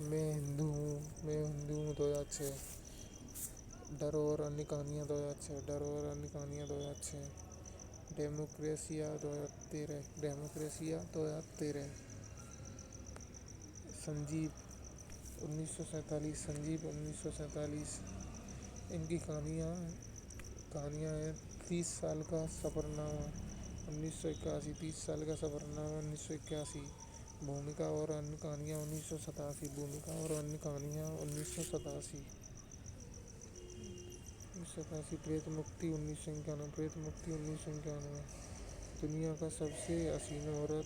मैं हिंदू हूँ 2006। डर और अन्य कहानियाँ 2006। डर और अन्य कहानियाँ 2006। डेमोक्रेसिया 2013। डेमोक्रेसिया 2013। संजीव 1947। संजीव 1947। इनकी कहानियाँ हैं 30 साल का सफ़रनामा 1981। 30 साल का सफ़रनामा 1981। भूमिका और अन्य कहानियाँ 1987। भूमिका और अन्य कहानियाँ 1987। 1987। प्रेत मुक्ति 1991। प्रेत मुक्ति 1991। दुनिया का सबसे हसीन औरत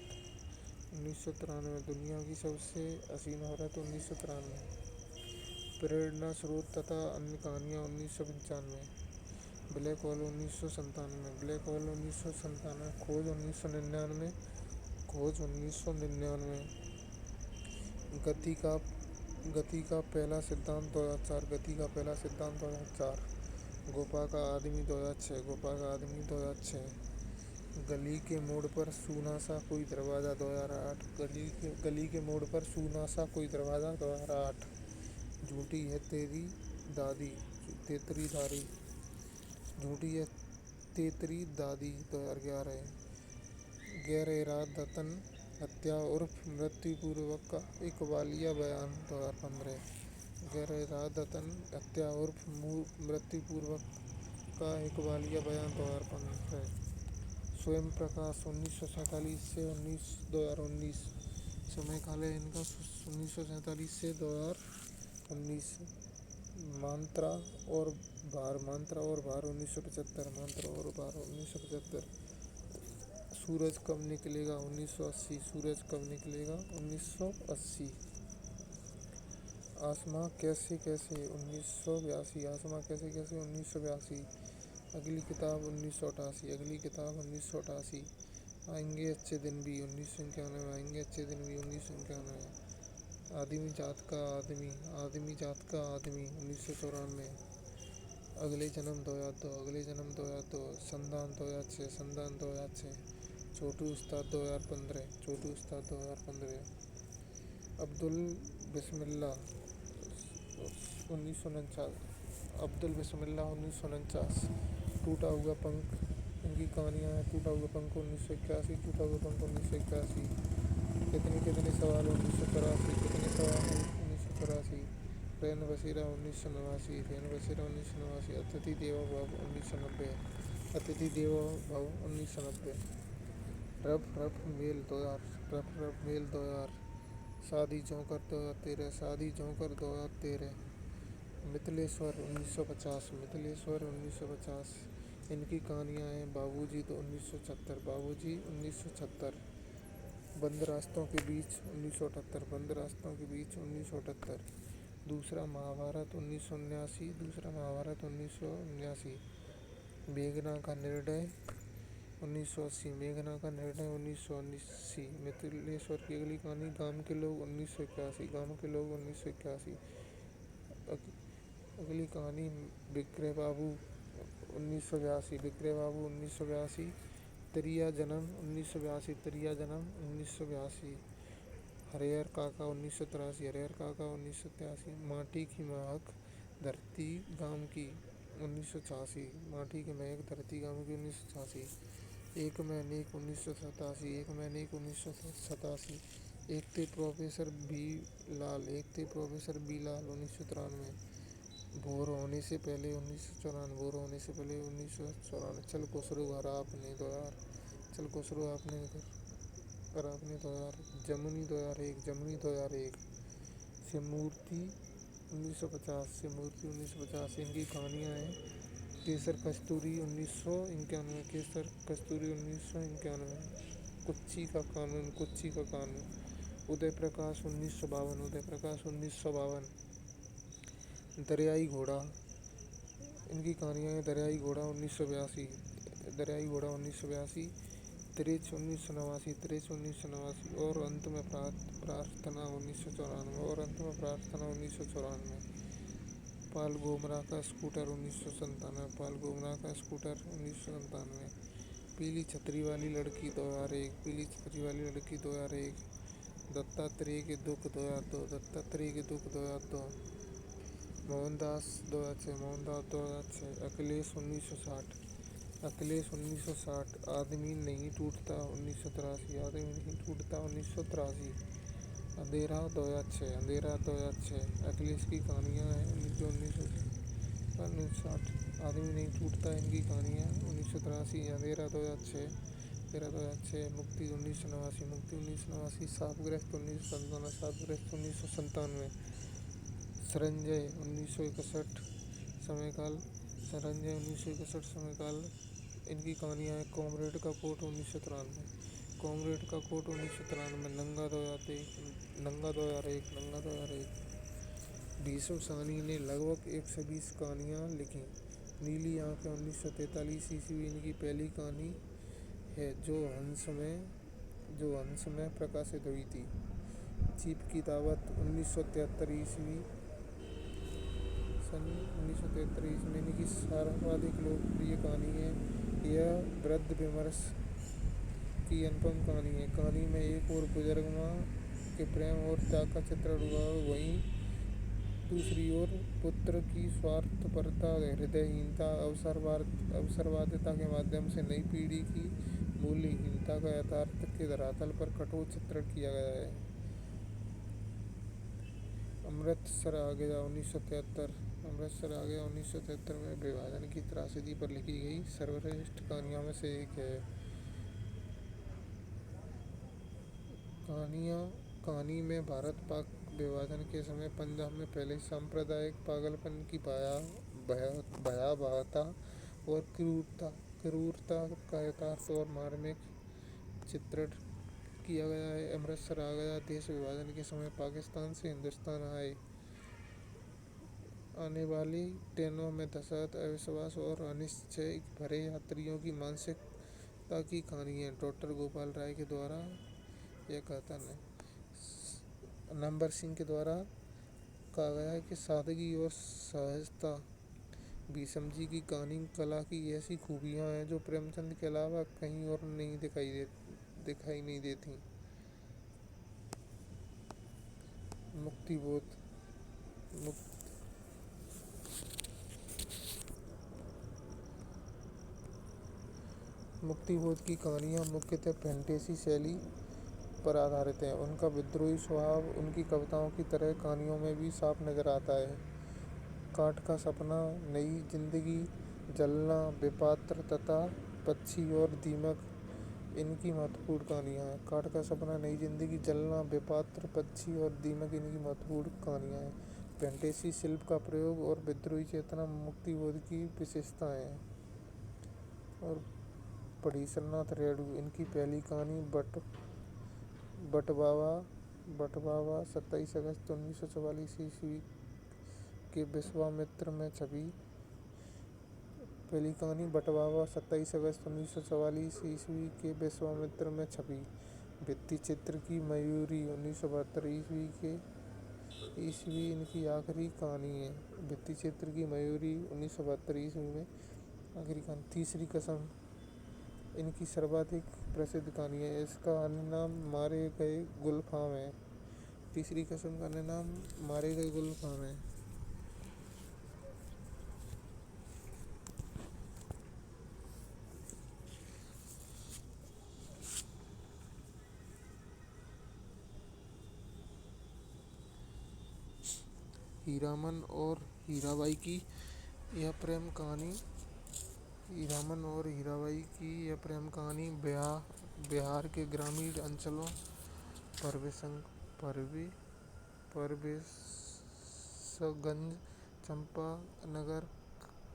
1993। दुनिया की सबसे हसीन औरत 1993। प्रेरणा स्रोत तथा अन्य कहानियाँ 1995। Black hole 1997। Black hole 1997। खोज 1999। खोज 1999। गति का पहला सिद्धांत 2004। गति का पहला सिद्धांत 2004। गोपा का आदमी 2006। गोपा का आदमी 2006। गली के मोड़ पर सूना सा कोई दरवाज़ा 2008। गली के मोड़ पर सूना सा कोई दरवाज़ा 2008। झूठी है तेरी दादी तेतरी दादी। झूठी है तेतरी दादी 2011। गैर इरादतन हत्या उर्फ मृत्युपूर्वक का इकबालिया बयान 2015। गैर इरादतन हत्या उर्फ मृत्युपूर्वक का इकबालिया बयान 2015। स्वयं प्रकाश 1947 से 2019। समय काल है इनका 1947 से 2019। मात्रा और भार 1975। मात्रा और भार 1975। सूरज कब निकलेगा 1980। सूरज कब निकलेगा 1980। आसमां कैसे कैसे 1982, आसमां कैसे कैसे 1982। अगली किताब 1988, अगली किताब 1988। आएंगे अच्छे दिन भी 1991, आएंगे अच्छे दिन भी 1991। आदमी जात का आदमी, आदमी जात का आदमी 1994। अगले जन्म 2002, अगले जन्म 2002। संधान 2006, संधान 2006। छोटू उस्ताद 2015, छोटू उस्ताद 2015। अब्दुल बिस्मिल्लाह 1949, अब्दुल बिस्मिल्लाह 1949। टूटा हुआ पंख, इनकी कहानियाँ हैं। टूटा हुआ पंख 1981, टूटा हुआ पंख 1981। कितने कितने सवाल 1984, कितने सवाल 1984। रैन बसेरा 1989, रैन बसेरा 1989। अतिथि देवो भव 1990, अतिथि देवो भव 1990। रफ रफ मेल 2000, रफ रफ मेल 2000। शादी जोकर 2013, शादी जोकर 2013। मिथिलेश्वर 1950, मिथिलेश्वर 1950। इनकी कहानियाँ हैं। बाबूजी तो 1976, बाबूजी 1976। बंद रास्तों के बीच 1978, बंद रास्तों के बीच 1978। दूसरा महाभारत 1979, दूसरा महाभारत 1979। मेघना का निर्णय 1980, मेघना का निर्णय 1980। मिथिलेश्वर की अगली कहानी गांव के लोग 1981, गांव के लोग 1981। अगली कहानी विक्रय बाबू 1982, विक्रय बाबू 1982। त्रिया जन्म 1982, त्रिया जन्म 1982। हरिहर काका 1983, हरिहर काका 1983। माटी की महक धरती गांव की 1986, माटी की महक धरती गांव की 1986। एक में अनेक 1987, एक में अनेक 1987। एक थे प्रोफेसर बी लाल, एक थे प्रोफेसर बी लाल 1993। भोर होने से पहले 1994, भोर होने से पहले 1994। चल खुसरो घर आपने 2000, चल खुसरो आपने घर आपने 2000। जमुनी 2001, जमुनी 2001। शिवमूर्ति 1950, शिवमूर्ति 1950। इनकी कहानियाँ हैं। केसर कस्तूरी 1991, केसर कस्तूरी 1991। कुच्ची का कानून, कुच्ची का कानून। उदय प्रकाश 1952, उदय प्रकाश 1952। दरियाई घोड़ा, इनकी कहानियाँ हैं। दरियाई घोड़ा 1982, दरियाई घोड़ा 1982। त्रिच 1989, त्रिच 1989। और अंत में प्रार्थना 1994, और अंत में प्रार्थना 1994। पाल गोमरा का स्कूटर 1997, पाल गोमरा का स्कूटर 1997। पीली छतरी वाली लड़की 2001, पीली छतरी वाली लड़की 2001। दत्तात्रेय के दुख 2002, दत्तात्रेय के दुख 2002। मोहनदास 2006, मोहनदास 2006। अखिलेश 1960, अखिलेश 1960। आदमी नहीं टूटता 1983, आदमी नहीं टूटता 1983। अंधेरा 2006, अंधेरा 2006। अखिलेश की कहानियाँ हैं जो 1960। आदमी नहीं टूटता, इनकी कहानियाँ 1983। अंधेरा 2006, अंधेरा 2006। मुक्ति 1989, मुक्ति 1989। शापग्रस्त 1997, शापग्रस्त 1997। संजय 1961, समयकाल, संजय 1961, समयकाल। इनकी कहानियाँ हैं। कॉमरेड का कोट 1993, कॉमरेड का कोट 1993। नंगा 2001, नंगा 2001, नंगा 2001। भीष्म साहनी ने लगभग 120 कहानियाँ लिखी। नीली आंखें 1943 ईस्वी इनकी पहली कहानी है जो हंस में प्रकाशित हुई थी। चीप की दावत 1973 ईस्वी, सन 1973 ईस्वी में इनकी सर्वाधिक लोकप्रिय कहानी है। यह वृद्ध विमर्श की अनुपम कहानी है। कहानी में एक और बुजुर्ग माँ के प्रेम और त्याग का चित्रण हुआ, वहीं दूसरी ओर पुत्र की स्वार्थपरता, हृदयहीनता, अवसरवादिता के माध्यम से नई पीढ़ी की मूल्यहीनता का यथार्थ के धरातल पर कठोर चित्रण किया गया है। अमृतसर आ गया 1973, अमृतसर आ गया 1973 में विभाजन की त्रासदी पर लिखी गई सर्वश्रेष्ठ कहानियों में से एक है। कहानी में भारत पाक विभाजन के समय पंजाब में पहले सांप्रदायिक पागलपन की भयावहता और क्रूरता का यथार्थ और मार्मिक चित्रण किया गया है। अमृतसर आ गया। देश विभाजन के समय पाकिस्तान से हिंदुस्तान आए आने वाली ट्रेनों में दशरथ, अविश्वास और अनिश्चय भरे यात्रियों की मानसिकता की कहानी है। डॉक्टर गोपाल राय के द्वारा यह कथन है। नंबर सिंह के द्वारा कहा गया है कि सादगी और सहजता भीष्म जी की कहानी कला की ऐसी खूबियाँ हैं जो प्रेमचंद के अलावा कहीं और नहीं दिखाई नहीं देती। मुक्तिबोध मुक्तिबोध की कहानियाँ मुख्यतः फैंटेसी शैली पर आधारित हैं। उनका विद्रोही स्वभाव उनकी कविताओं की तरह कहानियों में भी साफ नजर आता है। काठ का सपना, नई जिंदगी, जलना, बेपात्र तथा पक्षी और दीमक इनकी महत्वपूर्ण कहानियाँ हैं। काठ का सपना, नई जिंदगी, जलना, बेपात्र, पक्षी और दीमक इनकी महत्वपूर्ण कहानियाँ हैं। फैंटेसी शिल्प का प्रयोग और विद्रोही चेतना मुक्तिबोध की विशेषताएं हैं। और पढ़ीसरनाथ रेणु, इनकी पहली कहानी बटवावा 27 अगस्त 1944 ईस्वी के विश्वामित्र में छपी। पहली कहानी बटवावा 27 अगस्त 1944 ईस्वी के विश्वामित्र में छपी। भित्ति चित्र की मयूरी 1972 ईस्वी इनकी आखिरी कहानी है। भित्ति चित्र की मयूरी 1972 ईस्वी में आखिरी कहानी। तीसरी कसम इनकी सर्वाधिक प्रसिद्ध कहानी है। इसका अन्य नाम मारे गए गुलफाम है। तीसरी कसम का अन्य नाम मारे गए गुलफाम है। हीरामन और हीराबाई की यह प्रेम कहानी बिहार के ग्रामीण अंचलों परवेशगंज, चंपानगर,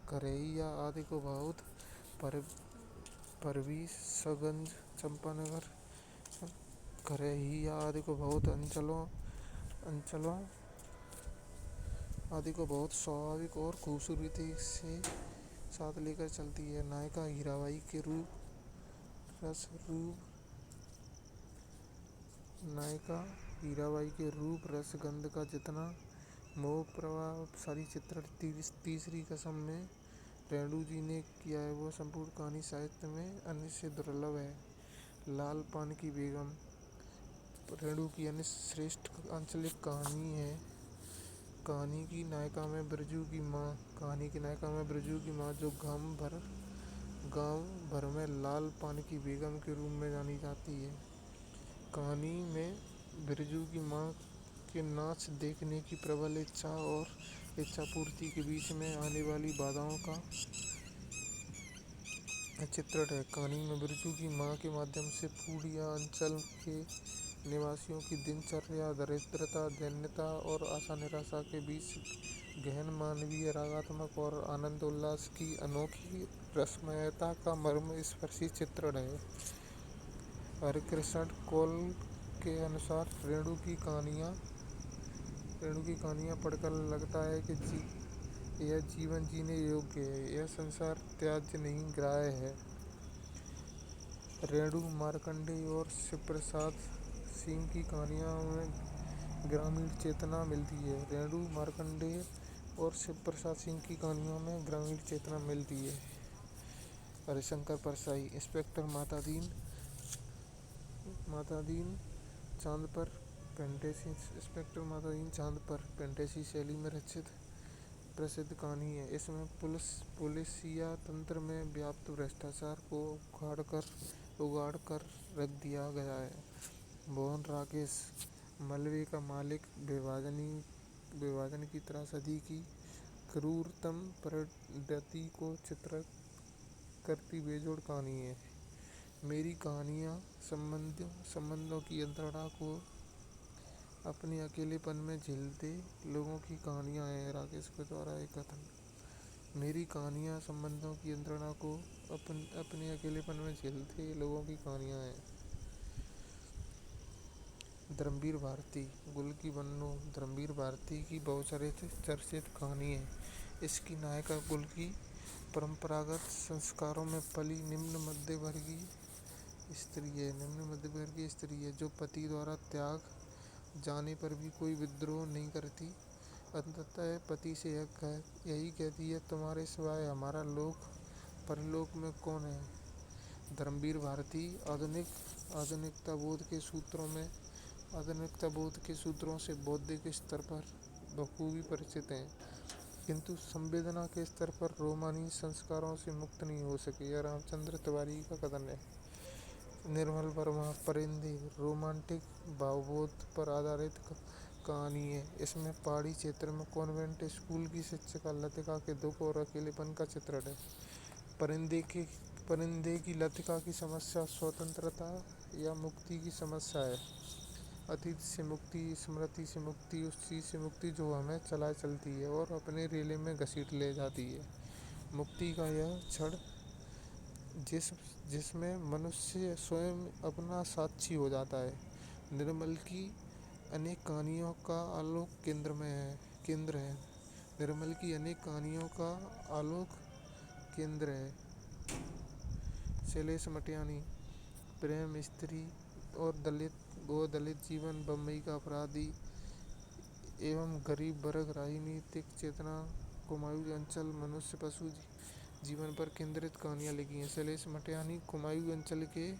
खरहिया आदि को बहुत स्वाभाविक और खूबसूरती से साथ लेकर चलती है। नायिका हीराबाई के रूप रस गंध का जितना मोह प्रभावशाली चित्रण तीसरी कसम में रेणु जी ने किया है वो संपूर्ण कहानी साहित्य में अन्य से दुर्लभ है। लाल पान की बेगम रेणु की अन्य श्रेष्ठ आंचलिक कहानी है। कहानी की नायिका में बिरजू की माँ जो गांव भर में लाल पान की बेगम के रूप में जानी जाती है। कहानी में बिरजू की माँ के नाच देखने की प्रबल इच्छा और इच्छा पूर्ति के बीच में आने वाली बाधाओं का चित्रण है। कहानी में बिरजू की माँ के माध्यम से पूर्णिया अंचल के निवासियों की दिनचर्या, दरिद्रता, दैन्यता और आशा निराशा के बीच गहन मानवीय, रागात्मक और आनंद उल्लास की अनोखी रसमयता का मर्मस्पर्शी चित्रण है। हरिकृष्ण कौल के अनुसार रेणु की कहानियाँ पढ़कर लगता है कि यह जीवन जीने योग्य है। यह संसार त्याज्य नहीं, ग्राह्य है। रेणु, मार्कंडेय और शिवप्रसाद सिंह की कहानियों में ग्रामीण चेतना मिलती है। रेणु, मार्कंडेय और शिवप्रसाद सिंह की कहानियों में ग्रामीण चेतना मिलती है। हरिशंकर परसाई, इंस्पेक्टर मातादीन चांद पर फैंटेसी शैली में रचित प्रसिद्ध कहानी है। इसमें पुलिसिया तंत्र में व्याप्त भ्रष्टाचार को उगाड़ कर रख दिया गया है। मोहन राकेश, मलबे का मालिक विभाजन की त्रासदी की क्रूरतम परिणति को चित्रित करती बेजोड़ कहानी है। मेरी कहानियाँ संबंधों की यंत्रणा को अपने अकेलेपन में झेलते लोगों की कहानियाँ हैं। राकेश के द्वारा एक कथन। मेरी कहानियाँ संबंधों की यंत्रणा को अपने अकेलेपन में झेलते लोगों की कहानियाँ हैं। धर्मवीर भारती। गुलकी बन्नू धर्मवीर भारती की बहुचर्चित कहानी है। इसकी नायिका गुलकी परंपरागत संस्कारों में पली निम्न मध्यवर्गीय स्त्री है जो पति द्वारा त्याग जाने पर भी कोई विद्रोह नहीं करती। अंततः पति से यही कहती है, तुम्हारे सिवाय हमारा लोक परलोक में कौन है। धर्मवीर भारती आधुनिकता बोध के सूत्रों से बौद्धिक स्तर पर बखूबी परिचित हैं, किंतु संवेदना के स्तर पर रोमानी संस्कारों से मुक्त नहीं हो सके। यह रामचंद्र तिवारी का कथन है। निर्मल वर्मा परिंदे रोमांटिक भावबोध पर आधारित कहानी है। इसमें पहाड़ी क्षेत्र में कॉन्वेंट स्कूल की शिक्षिका लतिका के दुख और अकेलेपन का चित्रण है। परिंदे की लतिका की समस्या स्वतंत्रता या मुक्ति की समस्या है। अतीत से मुक्ति, स्मृति से मुक्ति, उस चीज से मुक्ति जो हमें चलाए चलती है और अपने रेले में घसीट ले जाती है। मुक्ति का यह क्षण जिसमें मनुष्य स्वयं अपना साक्षी हो जाता है। निर्मल की अनेक कहानियों का आलोक केंद्र है। निर्मल की अनेक कहानियों का आलोक केंद्र है। शैलेश मटियानी प्रेम, स्त्री और दलित जीवन, बम्बई का अपराधी एवं गरीब वर्ग, राजनीतिक चेतना, कुमायूं अंचल, मनुष्य पशु जीवन पर केंद्रित कहानियाँ लिखी हैं। शैलेश मटियानी कुमायूं अंचल के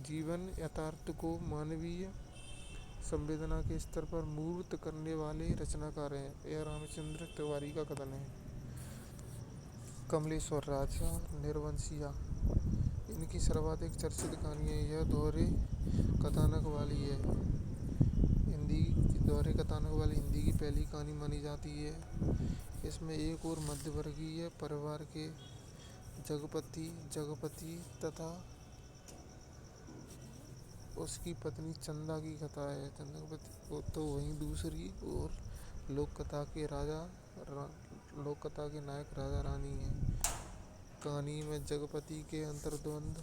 जीवन यथार्थ को मानवीय संवेदना के स्तर पर मूर्त करने वाले रचनाकार हैं। यह रामचंद्र तिवारी का कथन है। कमलेश्वर राजा निर्वंशिया इनकी सर्वाधिक चर्चित कहानी है। यह दोहरे कथानक वाली हिंदी की पहली कहानी मानी जाती है। इसमें एक और मध्यवर्गीय परिवार के जगपति तथा उसकी पत्नी चंदा की कथा है। तो वहीं दूसरी ओर लोक कथा के नायक राजा रानी है। कहानी में जगपति के अंतर्द्वंद,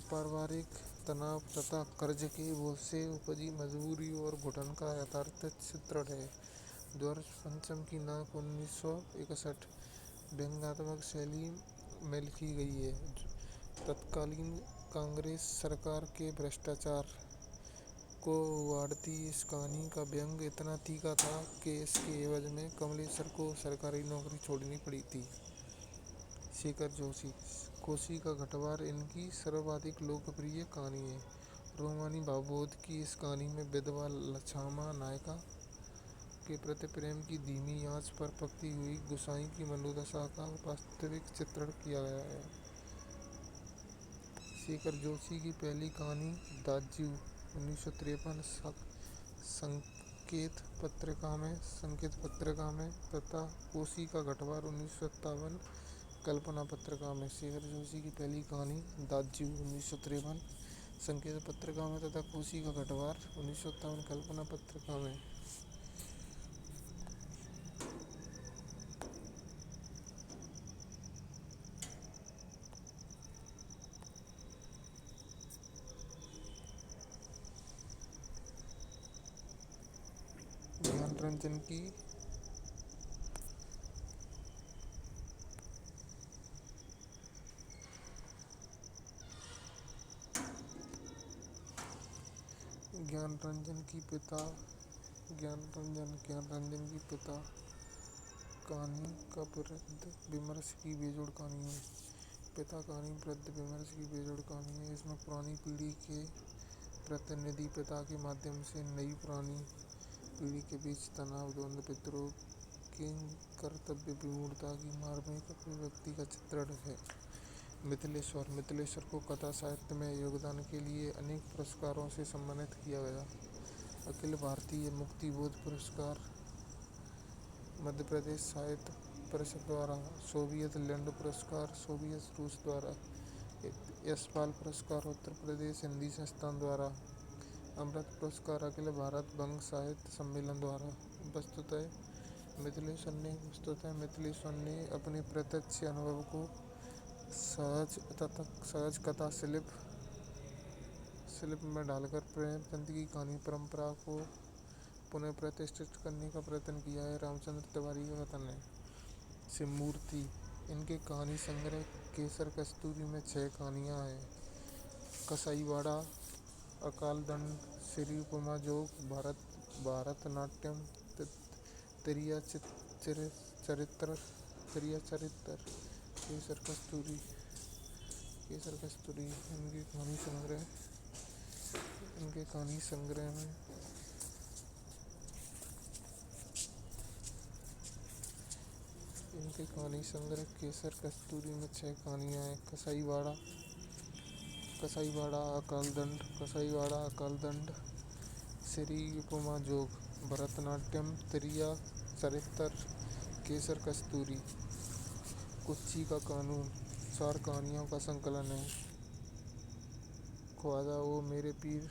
पारिवारिक तनाव तथा कर्ज के बोझ से उपजी मजबूरी और घुटन का यथार्थ चित्रण है। द्वार पंचम की नाक 1961 व्यंग्यात्मक शैली में लिखी गई है। तत्कालीन कांग्रेस सरकार के भ्रष्टाचार को उड़ाती इस कहानी का व्यंग इतना तीखा था कि इसके एवज में कमलेश्वर को सरकारी नौकरी छोड़नी पड़ी थी। शेखर जोशी कोसी का घटवार इनकी सर्वाधिक लोकप्रिय कहानी है। रोमानी भावबोध की इस कहानी में विधवा लछामा नायिका के प्रति प्रेम की धीमी आंच पर पकती हुई गुसाई की मनोदशा का वास्तविक चित्रण किया गया है। शेखर जोशी की पहली कहानी दाज्यू 1953 संकेत पत्रिका में तथा कोसी का घटवार 1957 कल्पना पत्रिका में। शेखर जोशी की पहली कहानी दाज्यू 1953 संकेत पत्रिका में तथा कोसी का घटवार 1957 कल्पना पत्रिका में। ज्ञान रंजन की पिता कहानी का वृद्ध विमर्श की बेजोड़ कहानी है। पिता कहानी वृद्ध विमर्श की बेजोड़ कहानी है। इसमें पुरानी पीढ़ी के प्रतिनिधि पिता के माध्यम से नई पुरानी पीढ़ी के बीच तनाव, द्वंद्व, विद्रोह, किंग कर्तव्य विमूढ़ता की मार्मिक अभिव्यक्ति का चित्रण है। मिथिलेश्वर को कथा साहित्य में योगदान के लिए अनेक पुरस्कारों से सम्मानित किया गया। अखिल भारतीय मुक्तिबोध पुरस्कार मध्य प्रदेश साहित्य परिषद द्वारा, सोवियत लैंड पुरस्कार सोवियत रूस द्वारा, यशपाल पुरस्कार उत्तर प्रदेश हिंदी संस्थान द्वारा, अमृत पुरस्कार अखिल भारत बंग साहित्य सम्मेलन द्वारा। वस्तुतः मिथिलेश्वर ने अपने प्रत्यक्ष अनुभव को सहज कथा शिल्प में डालकर प्रेमचंद की कहानी परंपरा को पुनः प्रतिष्ठित करने का प्रयत्न किया है। रामचंद्र तिवारी का कथन है। शिवमूर्ति, इनके कहानी संग्रह केसर कस्तूरी में 6 कहानियाँ हैं। कसाईवाड़ा, अकाल दंड, श्री उपमा जोग, भारतनाट्यम, त्रिया चरित्र, केसर कस्तूरी इनके कहानी संग्रह में केसर कस्तूरी में 6 कहानियाँ हैं। कसाईवाड़ा अकाल दंड, श्री उपमा जोग, भरतनाट्यम, त्रिया चरित्र, केसर कस्तूरी। कुच्ची का कानून 4 कहानियों का संकलन है। ख्वाजा ओ मेरे पीर,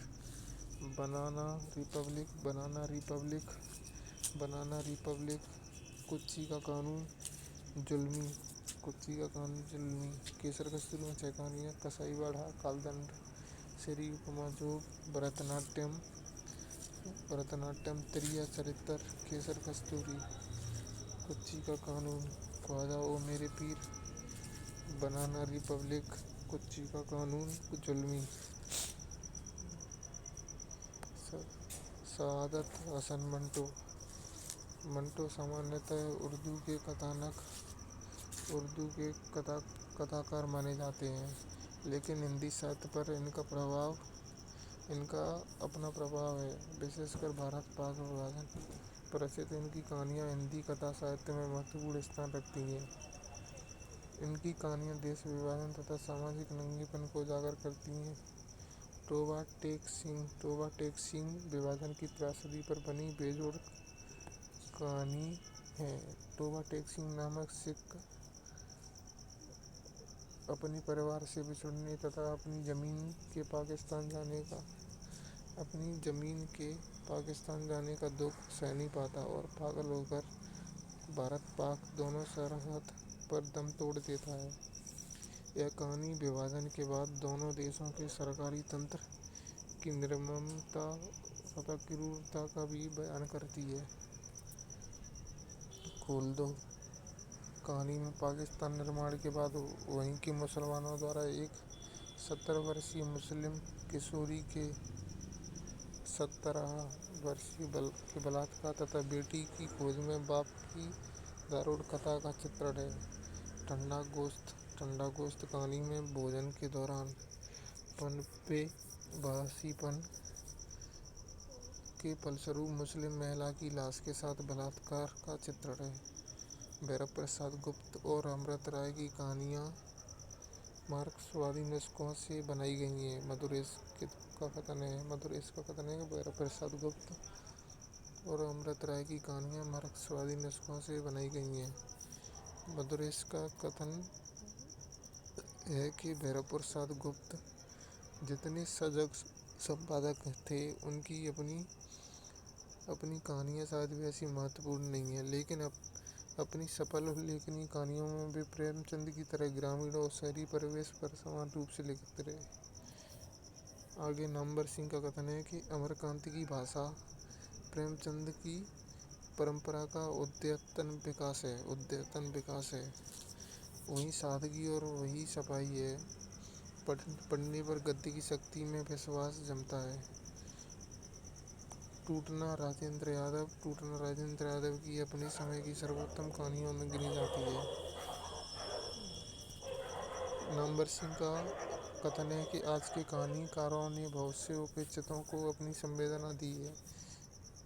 बनाना रिपब्लिक, कुच्ची का कानून, जुल्मी, केसर कस्तूरी में 6 कहानियाँ। कसाईवाड़ा, अकाल दंड, श्री उपमा जोग, भरतनाट्यम, त्रिया चरित्र, केसर कस्तूरी। कुच्ची का कानून, ख्वाजा ओ मेरे पीर, बनाना रिपब्लिक, कुच्ची का कानून, जुल्मी। सआदत हसन मंटो सामान्यतः उर्दू के कथाकार माने जाते हैं, लेकिन हिंदी साहित्य पर इनका अपना प्रभाव है, विशेषकर भारत-पाक विभाजन परिचित इनकी कहानियाँ हिंदी कथा साहित्य में महत्वपूर्ण स्थान रखती हैं। इनकी कहानियाँ देश विभाजन तथा सामाजिक नंगेपन को उजागर करती हैं। टोबा टेक सिंह विभाजन की त्रासदी पर बनी बेजोड़ कहानी है। टोबा टेक सिंह नामक सिख अपने परिवार से बिछुड़ने तथा अपनी जमीन के पाकिस्तान जाने का दुख सह नहीं पाता और पागल होकर भारत-पाक दोनों सरहद पर दम तोड़ देता है। यह कहानी विभाजन के बाद दोनों देशों के सरकारी तंत्र की निर्ममता तथा क्रूरता का भी बयान करती है। खोल दो कहानी में पाकिस्तान निर्माण के बाद वहीं के मुसलमानों द्वारा एक 17 वर्षीय मुस्लिम किशोरी के 17 वर्षीय के बलात्कार तथा बेटी की खोज में बाप की दारुण कथा का चित्रण है। ठंडा गोश्त कहानी में भोजन के दौरान पनपे बहासीपन के फलस्वरूप मुस्लिम महिला की लाश के साथ बलात्कार का चित्रण है। भैरव प्रसाद गुप्त और अमृत राय की कहानियाँ मार्क्सवादी नुस्खों से बनाई गई हैं। मधुरेश का कथन है कि भैरव प्रसाद गुप्त और अमृत राय की कहानियाँ मार्क्सवादी नुस्खों से बनाई गई हैं। मधुरेश का कथन है कि भैरव प्रसाद गुप्त जितने सजग संपादक थे, उनकी अपनी कहानियाँ शायद वैसी महत्वपूर्ण नहीं है, लेकिन अपनी सफल उल्लेखनीय कहानियों में वे प्रेमचंद की तरह ग्रामीण और शहरी परिवेश पर समान रूप से लिखते रहे। आगे नामवर सिंह का कथन है कि अमरकांत की भाषा प्रेमचंद की परंपरा का उद्यतन विकास है। वही सादगी और वही सफाई है। पढ़ने पर गद्य की शक्ति में विश्वास जमता है। टूटना राजेंद्र यादव की अपने समय की सर्वोत्तम कहानियों में गिनी जाती है। नामवर सिंह का कथन है कि आज के कहानीकारों ने बहुत से उपेक्षितों को अपनी संवेदना दी है।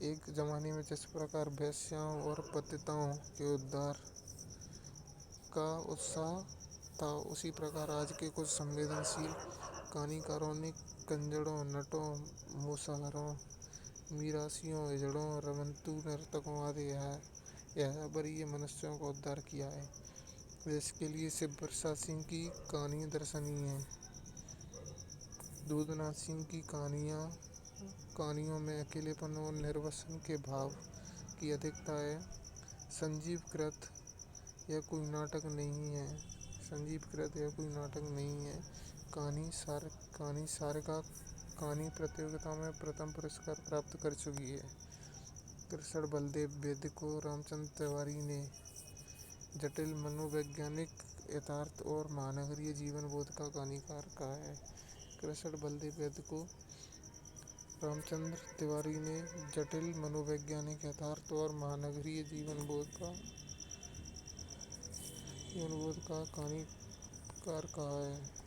एक जमाने में जिस प्रकार वेश्याओं और पतिताओं के उद्धार का उत्साह था, उसी प्रकार आज के कुछ संवेदनशील कहानीकारों ने कंजरों, नटों, मूसाहारों, मीरासियों, हिजड़ों, रमंतू नर्तकों आदि वरीय मनुष्यों का उद्धार किया है। इसके लिए शिव प्रसाद सिंह की कहानियाँ दर्शनीय हैं। दूधनाथ सिंह की कहानियों में अकेलेपन और निर्वसन के भाव की अधिकता है। संजीव कृत यह कोई नाटक नहीं है। कहानी सार का कहानी प्रतियोगिता में प्रथम पुरस्कार प्राप्त कर चुकी है। कृष्ण बलदेव वेद को रामचंद्र तिवारी ने जटिल मनोवैज्ञानिक यथार्थ और महानगरीय जीवन बोध का कहानीकार कहा है। कृष्ण बलदेव वेद को रामचंद्र तिवारी ने जटिल मनोवैज्ञानिक यथार्थ और महानगरीय जीवन बोध का कहानीकार कहा है।